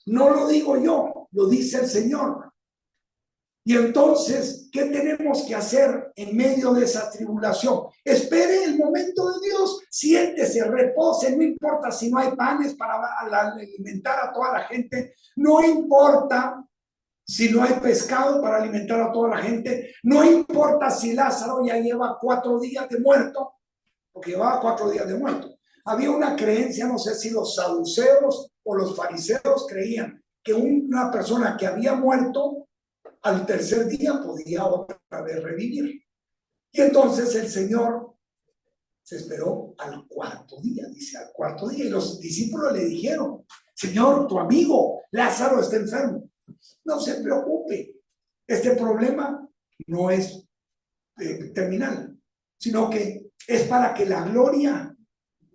A: No lo digo yo, lo dice el Señor. Y entonces, ¿qué tenemos que hacer en medio de esa tribulación? Espere el momento de Dios, siéntese, repose, no importa si no hay panes para alimentar a toda la gente, no importa si no hay pescado para alimentar a toda la gente, no importa si Lázaro ya lleva 4 días de muerto, porque llevaba 4 días de muerto. Había una creencia, no sé si los saduceos o los fariseos creían que una persona que había muerto al tercer día podía otra vez revivir. Y entonces el Señor se esperó al 4º día, dice al 4º día, y los discípulos le dijeron, Señor, tu amigo Lázaro está enfermo. No se preocupe, este problema no es terminal, sino que es para que la gloria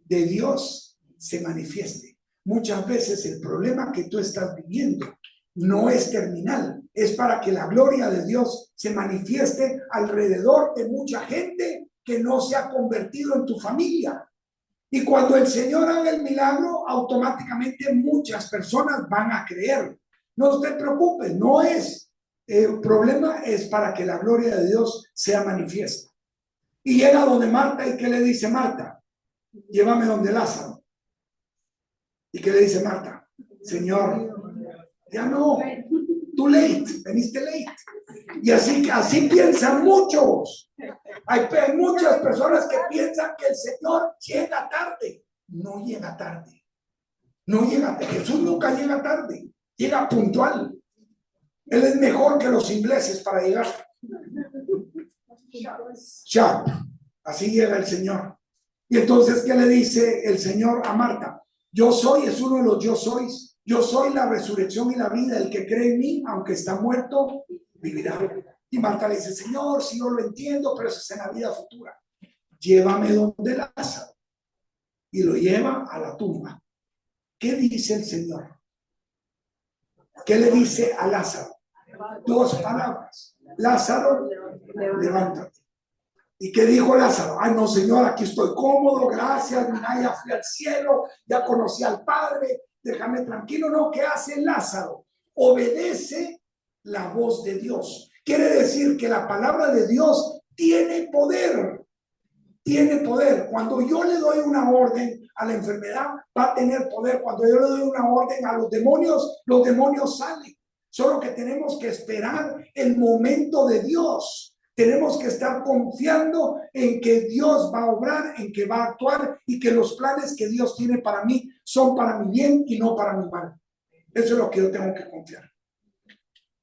A: de Dios se manifieste. Muchas veces el problema que tú estás viviendo no es terminal, es para que la gloria de Dios se manifieste alrededor de mucha gente que no se ha convertido en tu familia. Y cuando el Señor haga el milagro, automáticamente muchas personas van a creer. No te preocupes, no es el problema, es para que la gloria de Dios sea manifiesta. Y llega donde Marta, ¿y qué le dice Marta? Llévame donde Lázaro. ¿Y qué le dice Marta? Señor, ya no, Too late, veniste late. Y así piensan muchos. Hay muchas personas que piensan que el Señor llega tarde. No llega tarde. No llega tarde. Jesús nunca llega tarde. Llega puntual. Él es mejor que los ingleses para llegar. Sharp. Así llega el Señor. Y entonces, ¿qué le dice el Señor a Marta? Yo soy, es uno de los yo sois. Yo soy la resurrección y la vida. El que cree en mí, aunque está muerto, vivirá. Y Marta le dice, Señor, sí, yo lo entiendo, pero eso es en la vida futura. Llévame donde Lázaro. Y lo lleva a la tumba. ¿Qué dice el Señor? ¿Qué le dice a Lázaro? Dos palabras. Lázaro, levántate. ¿Y qué dijo Lázaro? Ay, no, Señor, aquí estoy cómodo, gracias, mira, ya fui al cielo, ya conocí al Padre, déjame tranquilo. No, ¿qué hace Lázaro? Obedece la voz de Dios. Quiere decir que la palabra de Dios tiene poder. Tiene poder. Cuando yo le doy una orden a la enfermedad, va a tener poder. Cuando yo le doy una orden a los demonios salen. Solo que tenemos que esperar el momento de Dios. Tenemos que estar confiando en que Dios va a obrar, en que va a actuar y que los planes que Dios tiene para mí son para mi bien y no para mi mal. Eso es lo que yo tengo que confiar.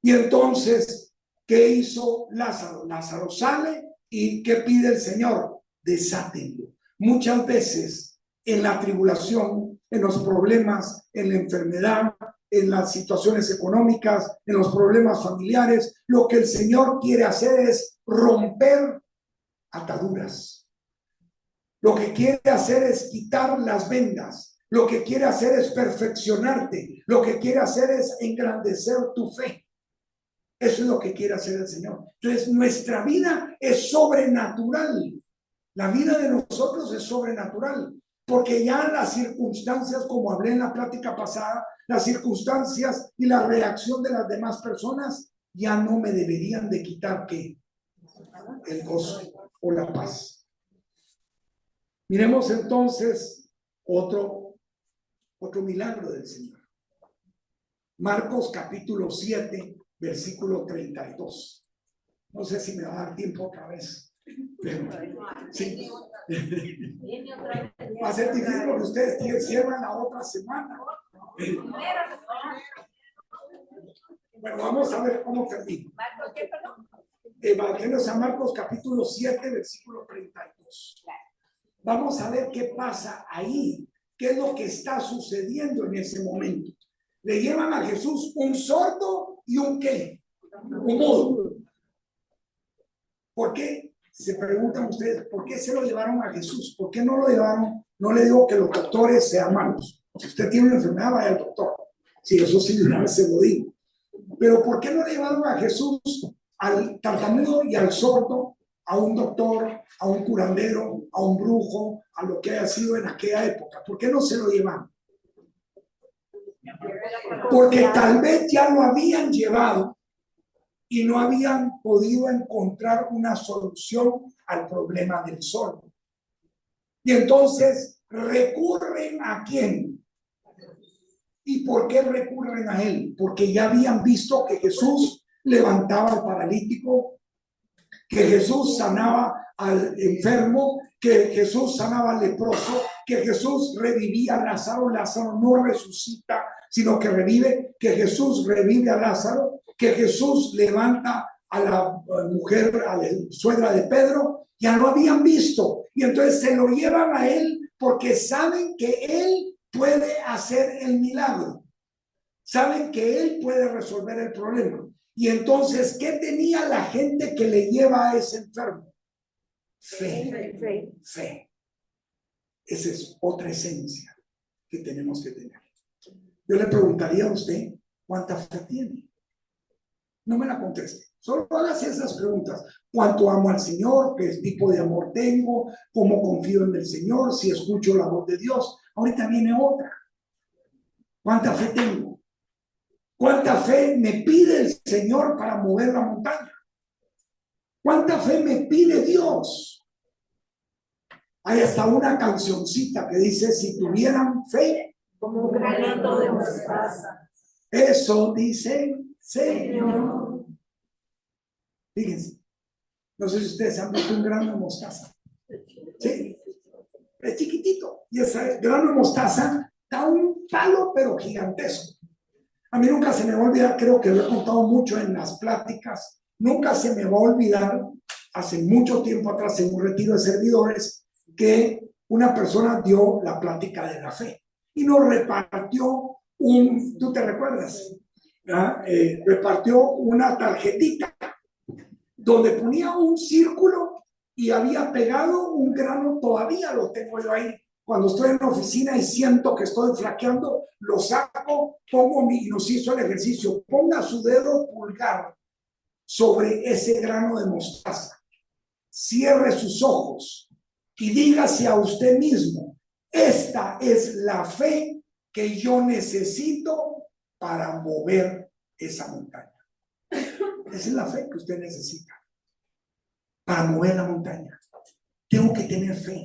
A: Y entonces, ¿qué hizo Lázaro? Lázaro sale y ¿qué pide el Señor? Desátenlo. Muchas veces en la tribulación, en los problemas, en la enfermedad, en las situaciones económicas, en los problemas familiares, lo que el Señor quiere hacer es romper ataduras. Lo que quiere hacer es quitar las vendas. Lo que quiere hacer es perfeccionarte. Lo que quiere hacer es engrandecer tu fe. Eso es lo que quiere hacer el Señor. Entonces, nuestra vida es sobrenatural. La vida de nosotros es sobrenatural. Porque ya las circunstancias, como hablé en la plática pasada, las circunstancias y la reacción de las demás personas ya no me deberían de quitar ¿qué? El gozo o la paz. Miremos entonces otro milagro del Señor. Marcos capítulo 7, versículo 32. No sé si me va a dar tiempo otra vez. Pero, sí. Va a ser difícil porque ustedes cierran la otra semana. Bueno, vamos a ver cómo termina. Evangelio de San Marcos capítulo 7, versículo 32. Vamos a ver qué pasa ahí, qué es lo que está sucediendo en ese momento. Le llevan a Jesús un sordo y un ¿qué? Un mudo. ¿Por qué? Se preguntan ustedes, ¿por qué se lo llevaron a Jesús? ¿Por qué no lo llevaron? No le digo que los doctores sean malos. Si usted tiene una enfermedad, vaya al doctor. Sí, eso sí, una vez se lo digo. Pero ¿por qué no le llevaron a Jesús al tartamudo y al sordo, a un doctor, a un curandero, a un brujo, a lo que haya sido en aquella época? ¿Por qué no se lo llevaron? Porque tal vez ya lo habían llevado y no habían podido encontrar una solución al problema del sordo. Y entonces recurren ¿a quién? ¿Y por qué recurren a él? Porque ya habían visto que Jesús levantaba al paralítico, que Jesús sanaba al enfermo, que Jesús sanaba al leproso, que Jesús revivía a Lázaro. Lázaro no resucita, sino que revive, que Jesús revive a Lázaro, que Jesús levanta a la mujer, a la suegra de Pedro. Ya lo habían visto y entonces se lo llevan a él porque saben que él puede hacer el milagro, saben que él puede resolver el problema. Y entonces, ¿qué tenía la gente que le lleva a ese enfermo? Fe. Esa es otra esencia que tenemos que tener. Yo le preguntaría a usted, ¿cuánta fe tiene? No me la conteste. Solo hágase esas preguntas. ¿Cuánto amo al Señor? ¿Qué tipo de amor tengo? ¿Cómo confío en el Señor? Si escucho la voz de Dios. Ahorita viene otra. ¿Cuánta fe tengo? ¿Cuánta fe me pide el Señor para mover la montaña? ¿Cuánta fe me pide Dios? Hay hasta una cancioncita que dice, si tuvieran fe,
C: como un granito de mostaza.
A: eso dice Señor. Fíjense, no sé si ustedes han visto un grano de mostaza. ¿Sí? Es chiquitito. Y ese grano de mostaza da un palo, pero gigantesco. A mí nunca se me va a olvidar, creo que lo he contado mucho en las pláticas, nunca se me va a olvidar, hace mucho tiempo atrás en un retiro de servidores, que una persona dio la plática de la fe y nos repartió ¿tú te recuerdas? Repartió una tarjetita donde ponía un círculo y había pegado un grano, todavía lo tengo yo ahí. Cuando estoy en la oficina y siento que estoy flaqueando, lo saco, y nos hizo el ejercicio. Ponga su dedo pulgar sobre ese grano de mostaza. Cierre sus ojos y dígase a usted mismo, esta es la fe que yo necesito para mover esa montaña. Esa es la fe que usted necesita para mover la montaña. Tengo que tener fe.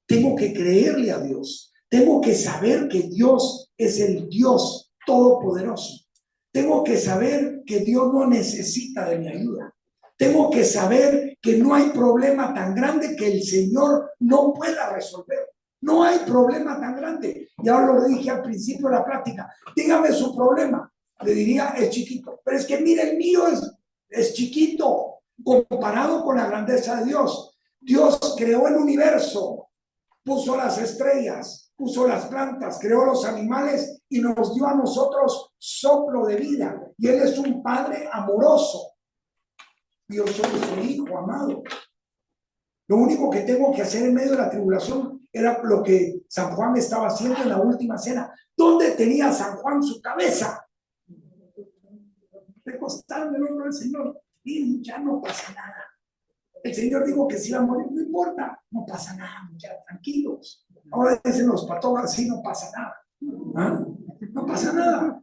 A: Tengo que creerle a Dios. Tengo que saber que Dios es el Dios todopoderoso. Tengo que saber que Dios no necesita de mi ayuda. Tengo que saber que no hay problema tan grande que el Señor no pueda resolver. No hay problema tan grande. Ya lo dije al principio de la plática. Dígame su problema. Le diría, es chiquito. Pero es que mire, el mío es chiquito comparado con la grandeza de Dios. Dios creó el universo. Puso las estrellas, puso las plantas, creó los animales y nos dio a nosotros soplo de vida. Y Él es un Padre amoroso. Yo soy su hijo amado. Lo único que tengo que hacer en medio de la tribulación era lo que San Juan estaba haciendo en la última cena. ¿Dónde tenía San Juan su cabeza? Recostarme el hombro del Señor. Y ya no pasa nada. El Señor dijo que si iba a morir, no importa, no pasa nada, ya tranquilos. Ahora dicen los patógrafos, sí, no pasa nada. ¿Ah? No pasa nada.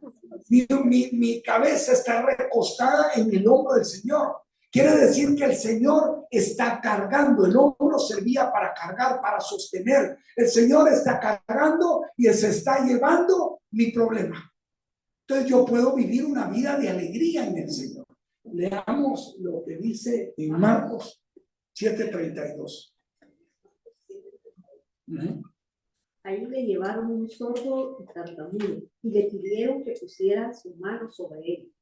A: Mi cabeza está recostada en el hombro del Señor. Quiere decir que el Señor está cargando. El hombro servía para cargar, para sostener. El Señor está cargando y se está llevando mi problema. Entonces yo puedo vivir una vida de alegría en el Señor. Leamos lo que dice en Marcos 7:32.
B: Ahí le llevaron un sordo y tartamudo y le pidieron que pusiera su mano sobre él.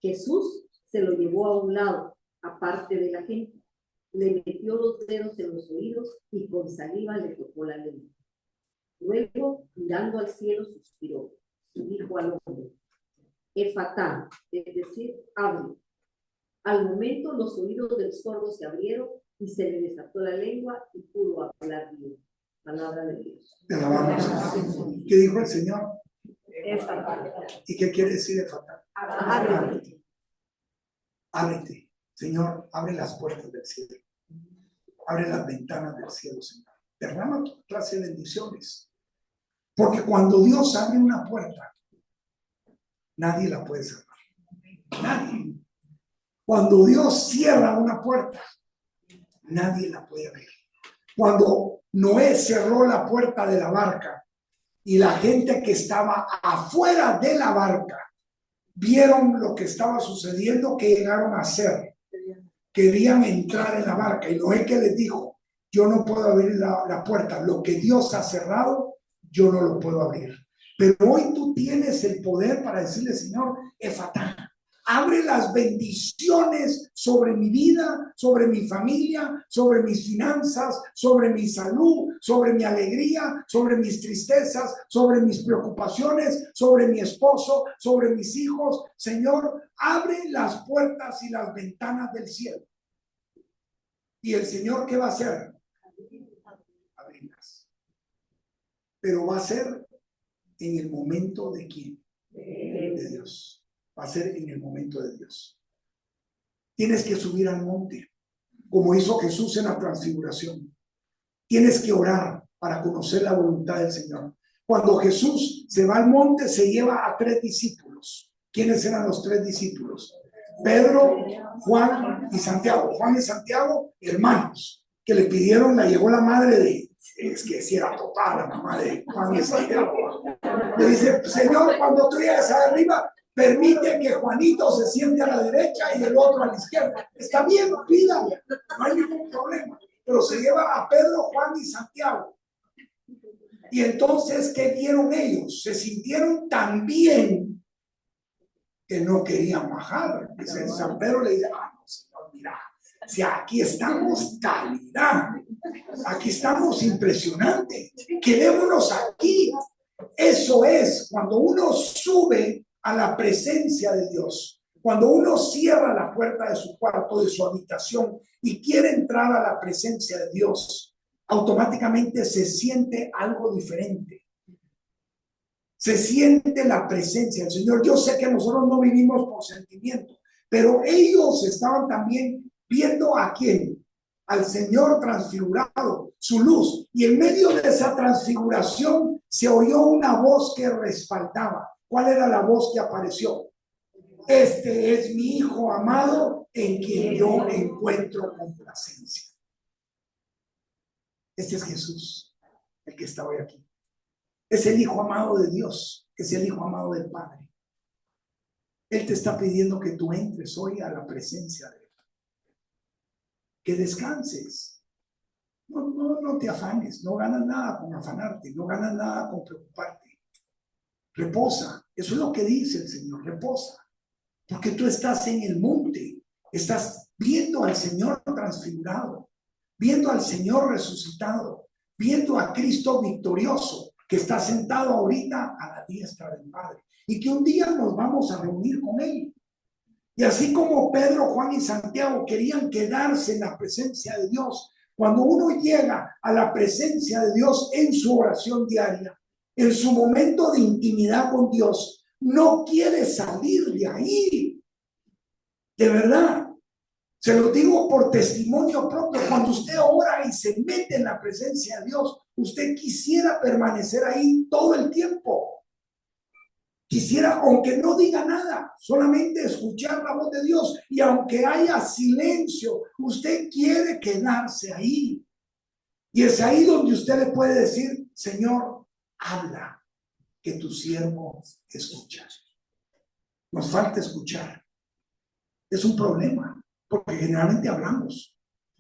B: Jesús se lo llevó a un lado, aparte de la gente. Le metió los dedos en los oídos y con saliva le tocó la lengua. Luego, mirando al cielo, suspiró y dijo al hombre, Efatá, es decir, abre. Al momento los oídos del sordo se abrieron y se le desató la lengua y pudo hablar bien. Palabra de Dios.
A: Te alabamos. ¿Qué dijo el Señor? ¿Y qué quiere decir Efatá? Ábrete. Ábrete. Señor, abre las puertas del cielo. Abre las ventanas del cielo, Señor. Derrama toda clase de bendiciones. Porque cuando Dios abre una puerta, nadie la puede cerrar. Nadie. Cuando Dios cierra una puerta, nadie la puede abrir. Cuando Noé cerró la puerta de la barca y la gente que estaba afuera de la barca vieron lo que estaba sucediendo, que llegaron a hacer. Querían entrar en la barca y Noé, que les dijo, yo no puedo abrir la puerta, lo que Dios ha cerrado, yo no lo puedo abrir. Pero hoy tú tienes el poder para decirle, Señor, Efatá, abre las bendiciones sobre mi vida, sobre mi familia, sobre mis finanzas, sobre mi salud, sobre mi alegría, sobre mis tristezas, sobre mis preocupaciones, sobre mi esposo, sobre mis hijos. Señor, abre las puertas y las ventanas del cielo. ¿Y el Señor qué va a hacer? Abrirlas. Pero va a ser en el momento de ¿quién? De Dios. Va a ser en el momento de Dios. Tienes que subir al monte, como hizo Jesús en la transfiguración. Tienes que orar para conocer la voluntad del Señor. Cuando Jesús se va al monte, se lleva a 3 discípulos. ¿Quiénes eran los 3 discípulos? Pedro, Juan y Santiago. Juan y Santiago, hermanos, que le pidieron, la llevó la madre de, es que si era total, la mamá de Juan y Santiago. Le dice, Señor, cuando tú llegas arriba, Permite que Juanito se siente a la derecha y el otro a la izquierda. Está bien, pídale, no hay ningún problema. Pero se lleva a Pedro, Juan y Santiago. Y entonces, ¿qué vieron ellos? Se sintieron tan bien que no querían bajar. Dice, San Pedro le dice, no, Señor, mira, si aquí estamos calidad, aquí estamos impresionante, quedémonos aquí. Eso es cuando uno sube a la presencia de Dios, cuando uno cierra la puerta de su cuarto, de su habitación y quiere entrar a la presencia de Dios, automáticamente se siente algo diferente. Se siente la presencia del Señor. Yo sé que nosotros no vivimos por sentimiento, pero ellos estaban también viendo a quién, al Señor transfigurado, su luz. Y en medio de esa transfiguración se oyó una voz que respaldaba. ¿Cuál era la voz que apareció? Este es mi Hijo amado en quien yo encuentro complacencia. Este es Jesús, el que está hoy aquí. Es el Hijo amado de Dios, es el Hijo amado del Padre. Él te está pidiendo que tú entres hoy a la presencia de Él. Que descanses. No te afanes, no ganas nada con afanarte, no ganas nada con preocuparte. Reposa, eso es lo que dice el Señor, reposa. Porque tú estás en el monte, estás viendo al Señor transfigurado, viendo al Señor resucitado, viendo a Cristo victorioso, que está sentado ahorita a la diestra del Padre, y que un día nos vamos a reunir con Él. Y así como Pedro, Juan y Santiago querían quedarse en la presencia de Dios, cuando uno llega a la presencia de Dios en su oración diaria, en su momento de intimidad con Dios, no quiere salir de ahí. De verdad, se lo digo por testimonio propio. Cuando usted ora y se mete en la presencia de Dios, usted quisiera permanecer ahí todo el tiempo. Quisiera, aunque no diga nada, solamente escuchar la voz de Dios. Y aunque haya silencio, usted quiere quedarse ahí. Y es ahí donde usted le puede decir, Señor, habla, que tu siervo escucha. Nos falta escuchar. Es un problema, porque generalmente hablamos.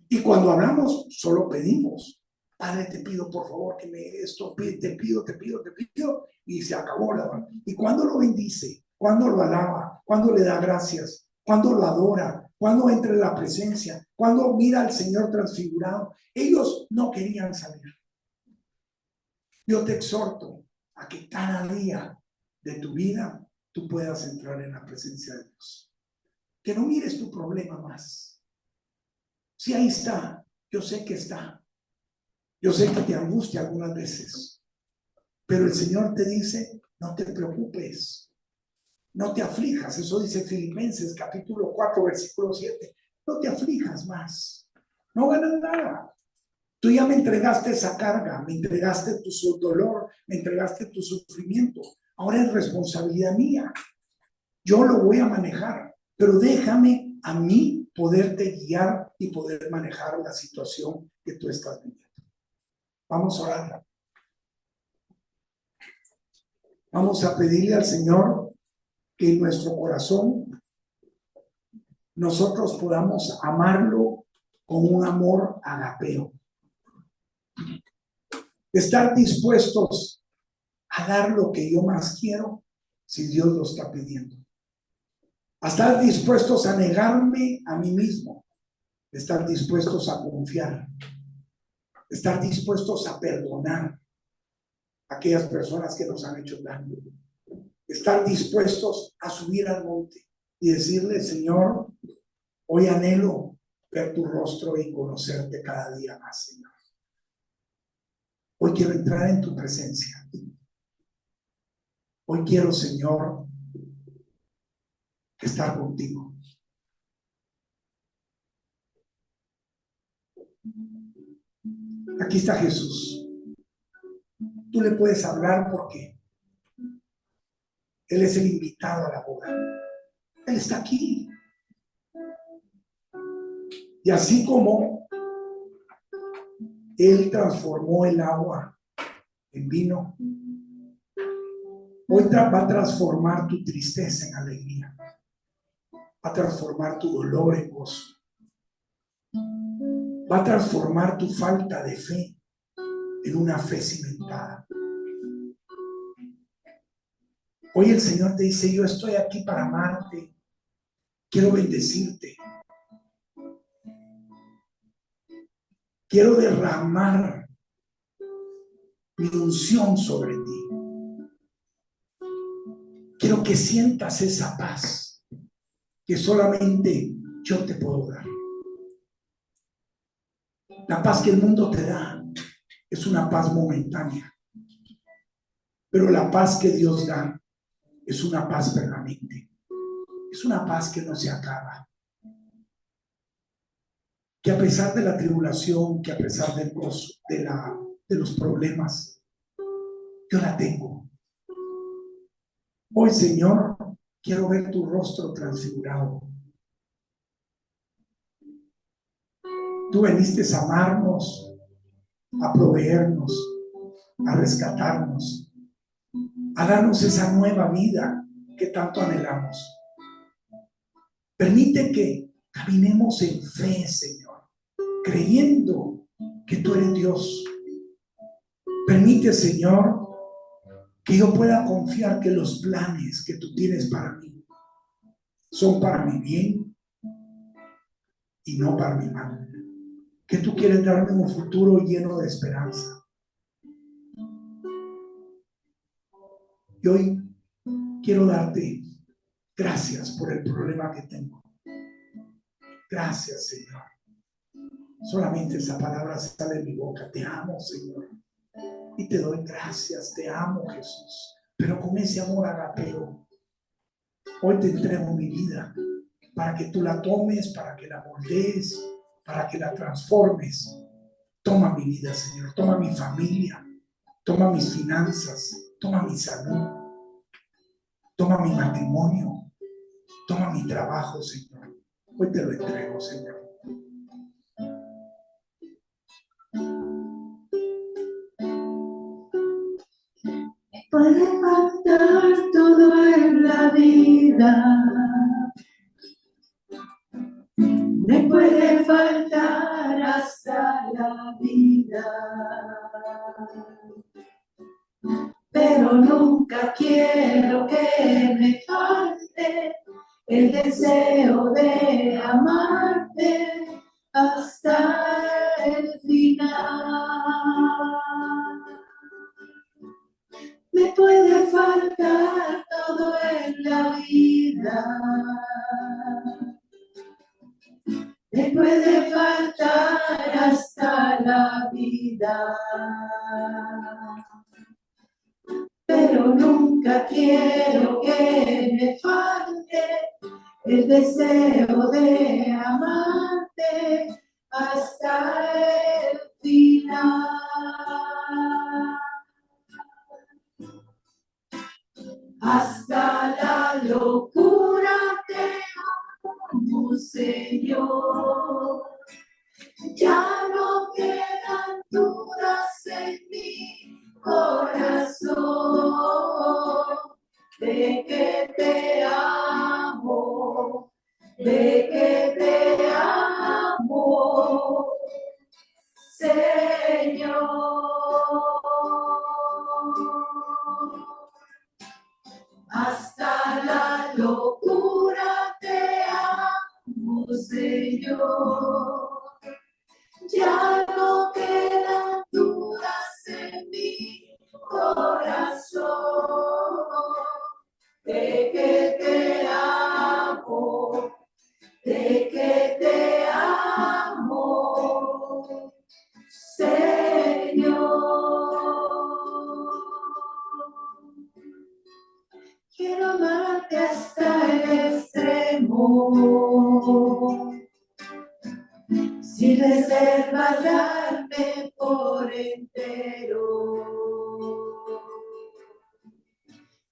A: Y cuando hablamos, solo pedimos. Padre, te pido, por favor, que esto, te pido, y se acabó la verdad. ¿Y cuándo lo bendice? ¿Cuándo lo alaba? ¿Cuándo le da gracias? ¿Cuándo lo adora? ¿Cuándo entra en la presencia? ¿Cuándo mira al Señor transfigurado? Ellos no querían salir. Yo te exhorto a que cada día de tu vida tú puedas entrar en la presencia de Dios. Que no mires tu problema más. Si ahí está, yo sé que está. Yo sé que te angustia algunas veces, pero el Señor te dice, no te preocupes, no te aflijas. Eso dice Filipenses capítulo 4, versículo 7. No te aflijas más, no ganas nada. Tú ya me entregaste esa carga, me entregaste tu dolor, me entregaste tu sufrimiento. Ahora es responsabilidad mía. Yo lo voy a manejar, pero déjame a mí poderte guiar y poder manejar la situación que tú estás viviendo. Vamos a orar. Vamos a pedirle al Señor que en nuestro corazón nosotros podamos amarlo con un amor agapeo. Estar dispuestos a dar lo que yo más quiero si Dios lo está pidiendo. A estar dispuestos a negarme a mí mismo. Estar dispuestos a confiar. Estar dispuestos a perdonar a aquellas personas que nos han hecho daño. Estar dispuestos a subir al monte y decirle, Señor, hoy anhelo ver tu rostro y conocerte cada día más, Señor. Hoy quiero entrar en tu presencia. Hoy quiero, Señor, estar contigo. Aquí está Jesús. Tú le puedes hablar porque Él es el invitado a la boda. Él está aquí. Y así como Él transformó el agua en vino, Hoy va a transformar tu tristeza en alegría. Va a transformar tu dolor en gozo. Va a transformar tu falta de fe en una fe cimentada. Hoy el Señor te dice, yo estoy aquí para amarte. Quiero bendecirte. Quiero derramar mi unción sobre ti. Quiero que sientas esa paz que solamente yo te puedo dar. La paz que el mundo te da es una paz momentánea, pero la paz que Dios da es una paz permanente. Es una paz que no se acaba. Que a pesar de la tribulación, que a pesar del gozo, de los problemas, yo la tengo. Hoy, Señor, quiero ver tu rostro transfigurado. Tú viniste a amarnos, a proveernos, a rescatarnos, a darnos esa nueva vida que tanto anhelamos. Permite que caminemos en fe, Señor, creyendo que tú eres Dios. Permite, Señor, que yo pueda confiar que los planes que tú tienes para mí son para mi bien y no para mi mal. Que tú quieres darme un futuro lleno de esperanza. Y hoy quiero darte gracias por el problema que tengo. Gracias, Señor. Solamente esa palabra sale de mi boca. Te amo, Señor. Y te doy gracias. Te amo, Jesús. Pero con ese amor agapeo, hoy te entrego mi vida para que tú la tomes, para que la moldees, para que la transformes. Toma mi vida, Señor. Toma mi familia. Toma mis finanzas. Toma mi salud. Toma mi matrimonio. Toma mi trabajo, Señor. Hoy te lo entrego, Señor.
D: Puede faltar todo en la vida, me puede faltar hasta la vida, pero nunca quiero que me falte el deseo de amarte hasta el final. Me puede faltar todo en la vida, me puede faltar hasta la vida, pero nunca quiero que me falte el deseo de amarte hasta el final. Hasta la locura te amo, Señor. Ya no quedan dudas en mi corazón de que te amo, de que te amo, Señor. Hasta la locura te amo, Señor. Ya no quedan dudas en mi corazón de que te amo, de que te amo, Señor. Quiero amarte hasta el extremo, sin reservas darme por entero,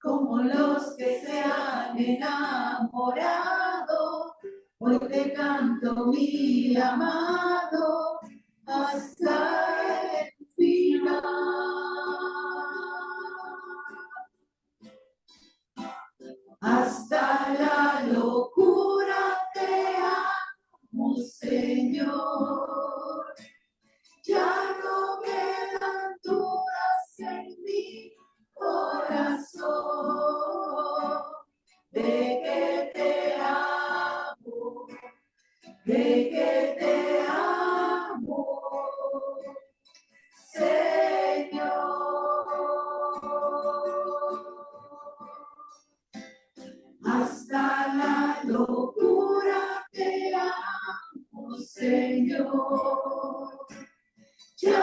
D: como los que se han enamorado. Hoy te canto, mi amado, hasta el final.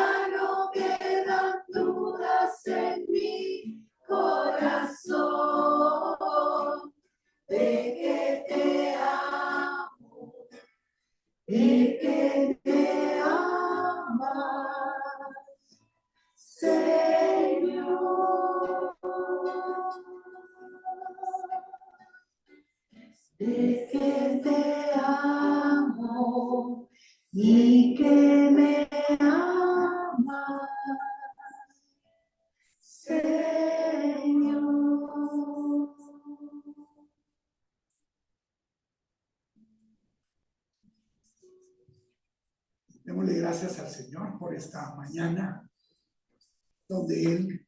D: Ya no quedan dudas en mi corazón de que te amo y que te amas, Señor. De que te amo y que me amas, Señor.
A: Démosle gracias al Señor por esta mañana, donde Él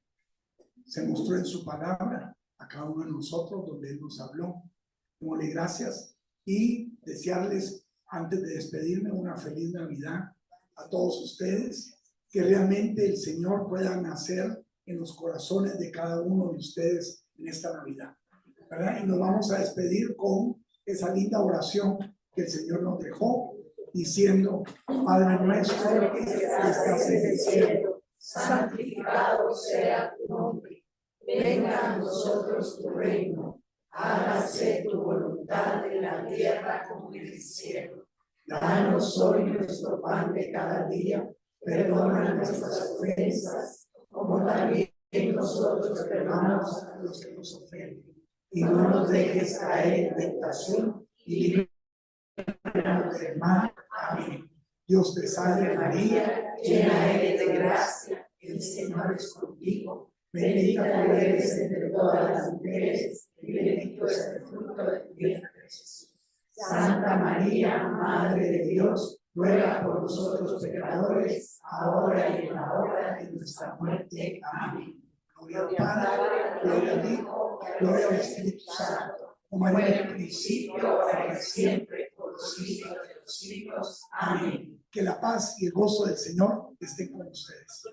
A: se mostró en su palabra a cada uno de nosotros, donde Él nos habló. Démosle gracias y desearles, antes de despedirme, una feliz Navidad a todos ustedes, que realmente el Señor pueda nacer en los corazones de cada uno de ustedes en esta Navidad, ¿verdad? Y nos vamos a despedir con esa linda oración que el Señor nos dejó, diciendo: Padre nuestro que estás en el cielo,
D: Santificado sea tu nombre. Venga a nosotros tu reino. Hágase tu voluntad en la tierra como en el cielo. Danos hoy nuestro pan de cada día. Perdona nuestras ofensas, como también nosotros perdonamos a los que nos ofenden. Y no nos dejes caer en tentación, y líbranos del mal. Amén.
A: Dios te salve María,
D: Llena eres de gracia, el Señor es contigo. Bendita tú eres entre todas las mujeres, y bendito es el fruto de tu vientre, Jesús. Santa María, Madre de Dios, ruega por nosotros pecadores, ahora y en la hora de nuestra muerte. Amén.
A: gloria al Padre, gloria al Hijo, gloria al Espíritu Santo, como
D: Como
A: era
D: en el principio, ahora y siempre, por los siglos de los siglos. Amén.
A: Que la paz y el gozo del Señor estén con ustedes.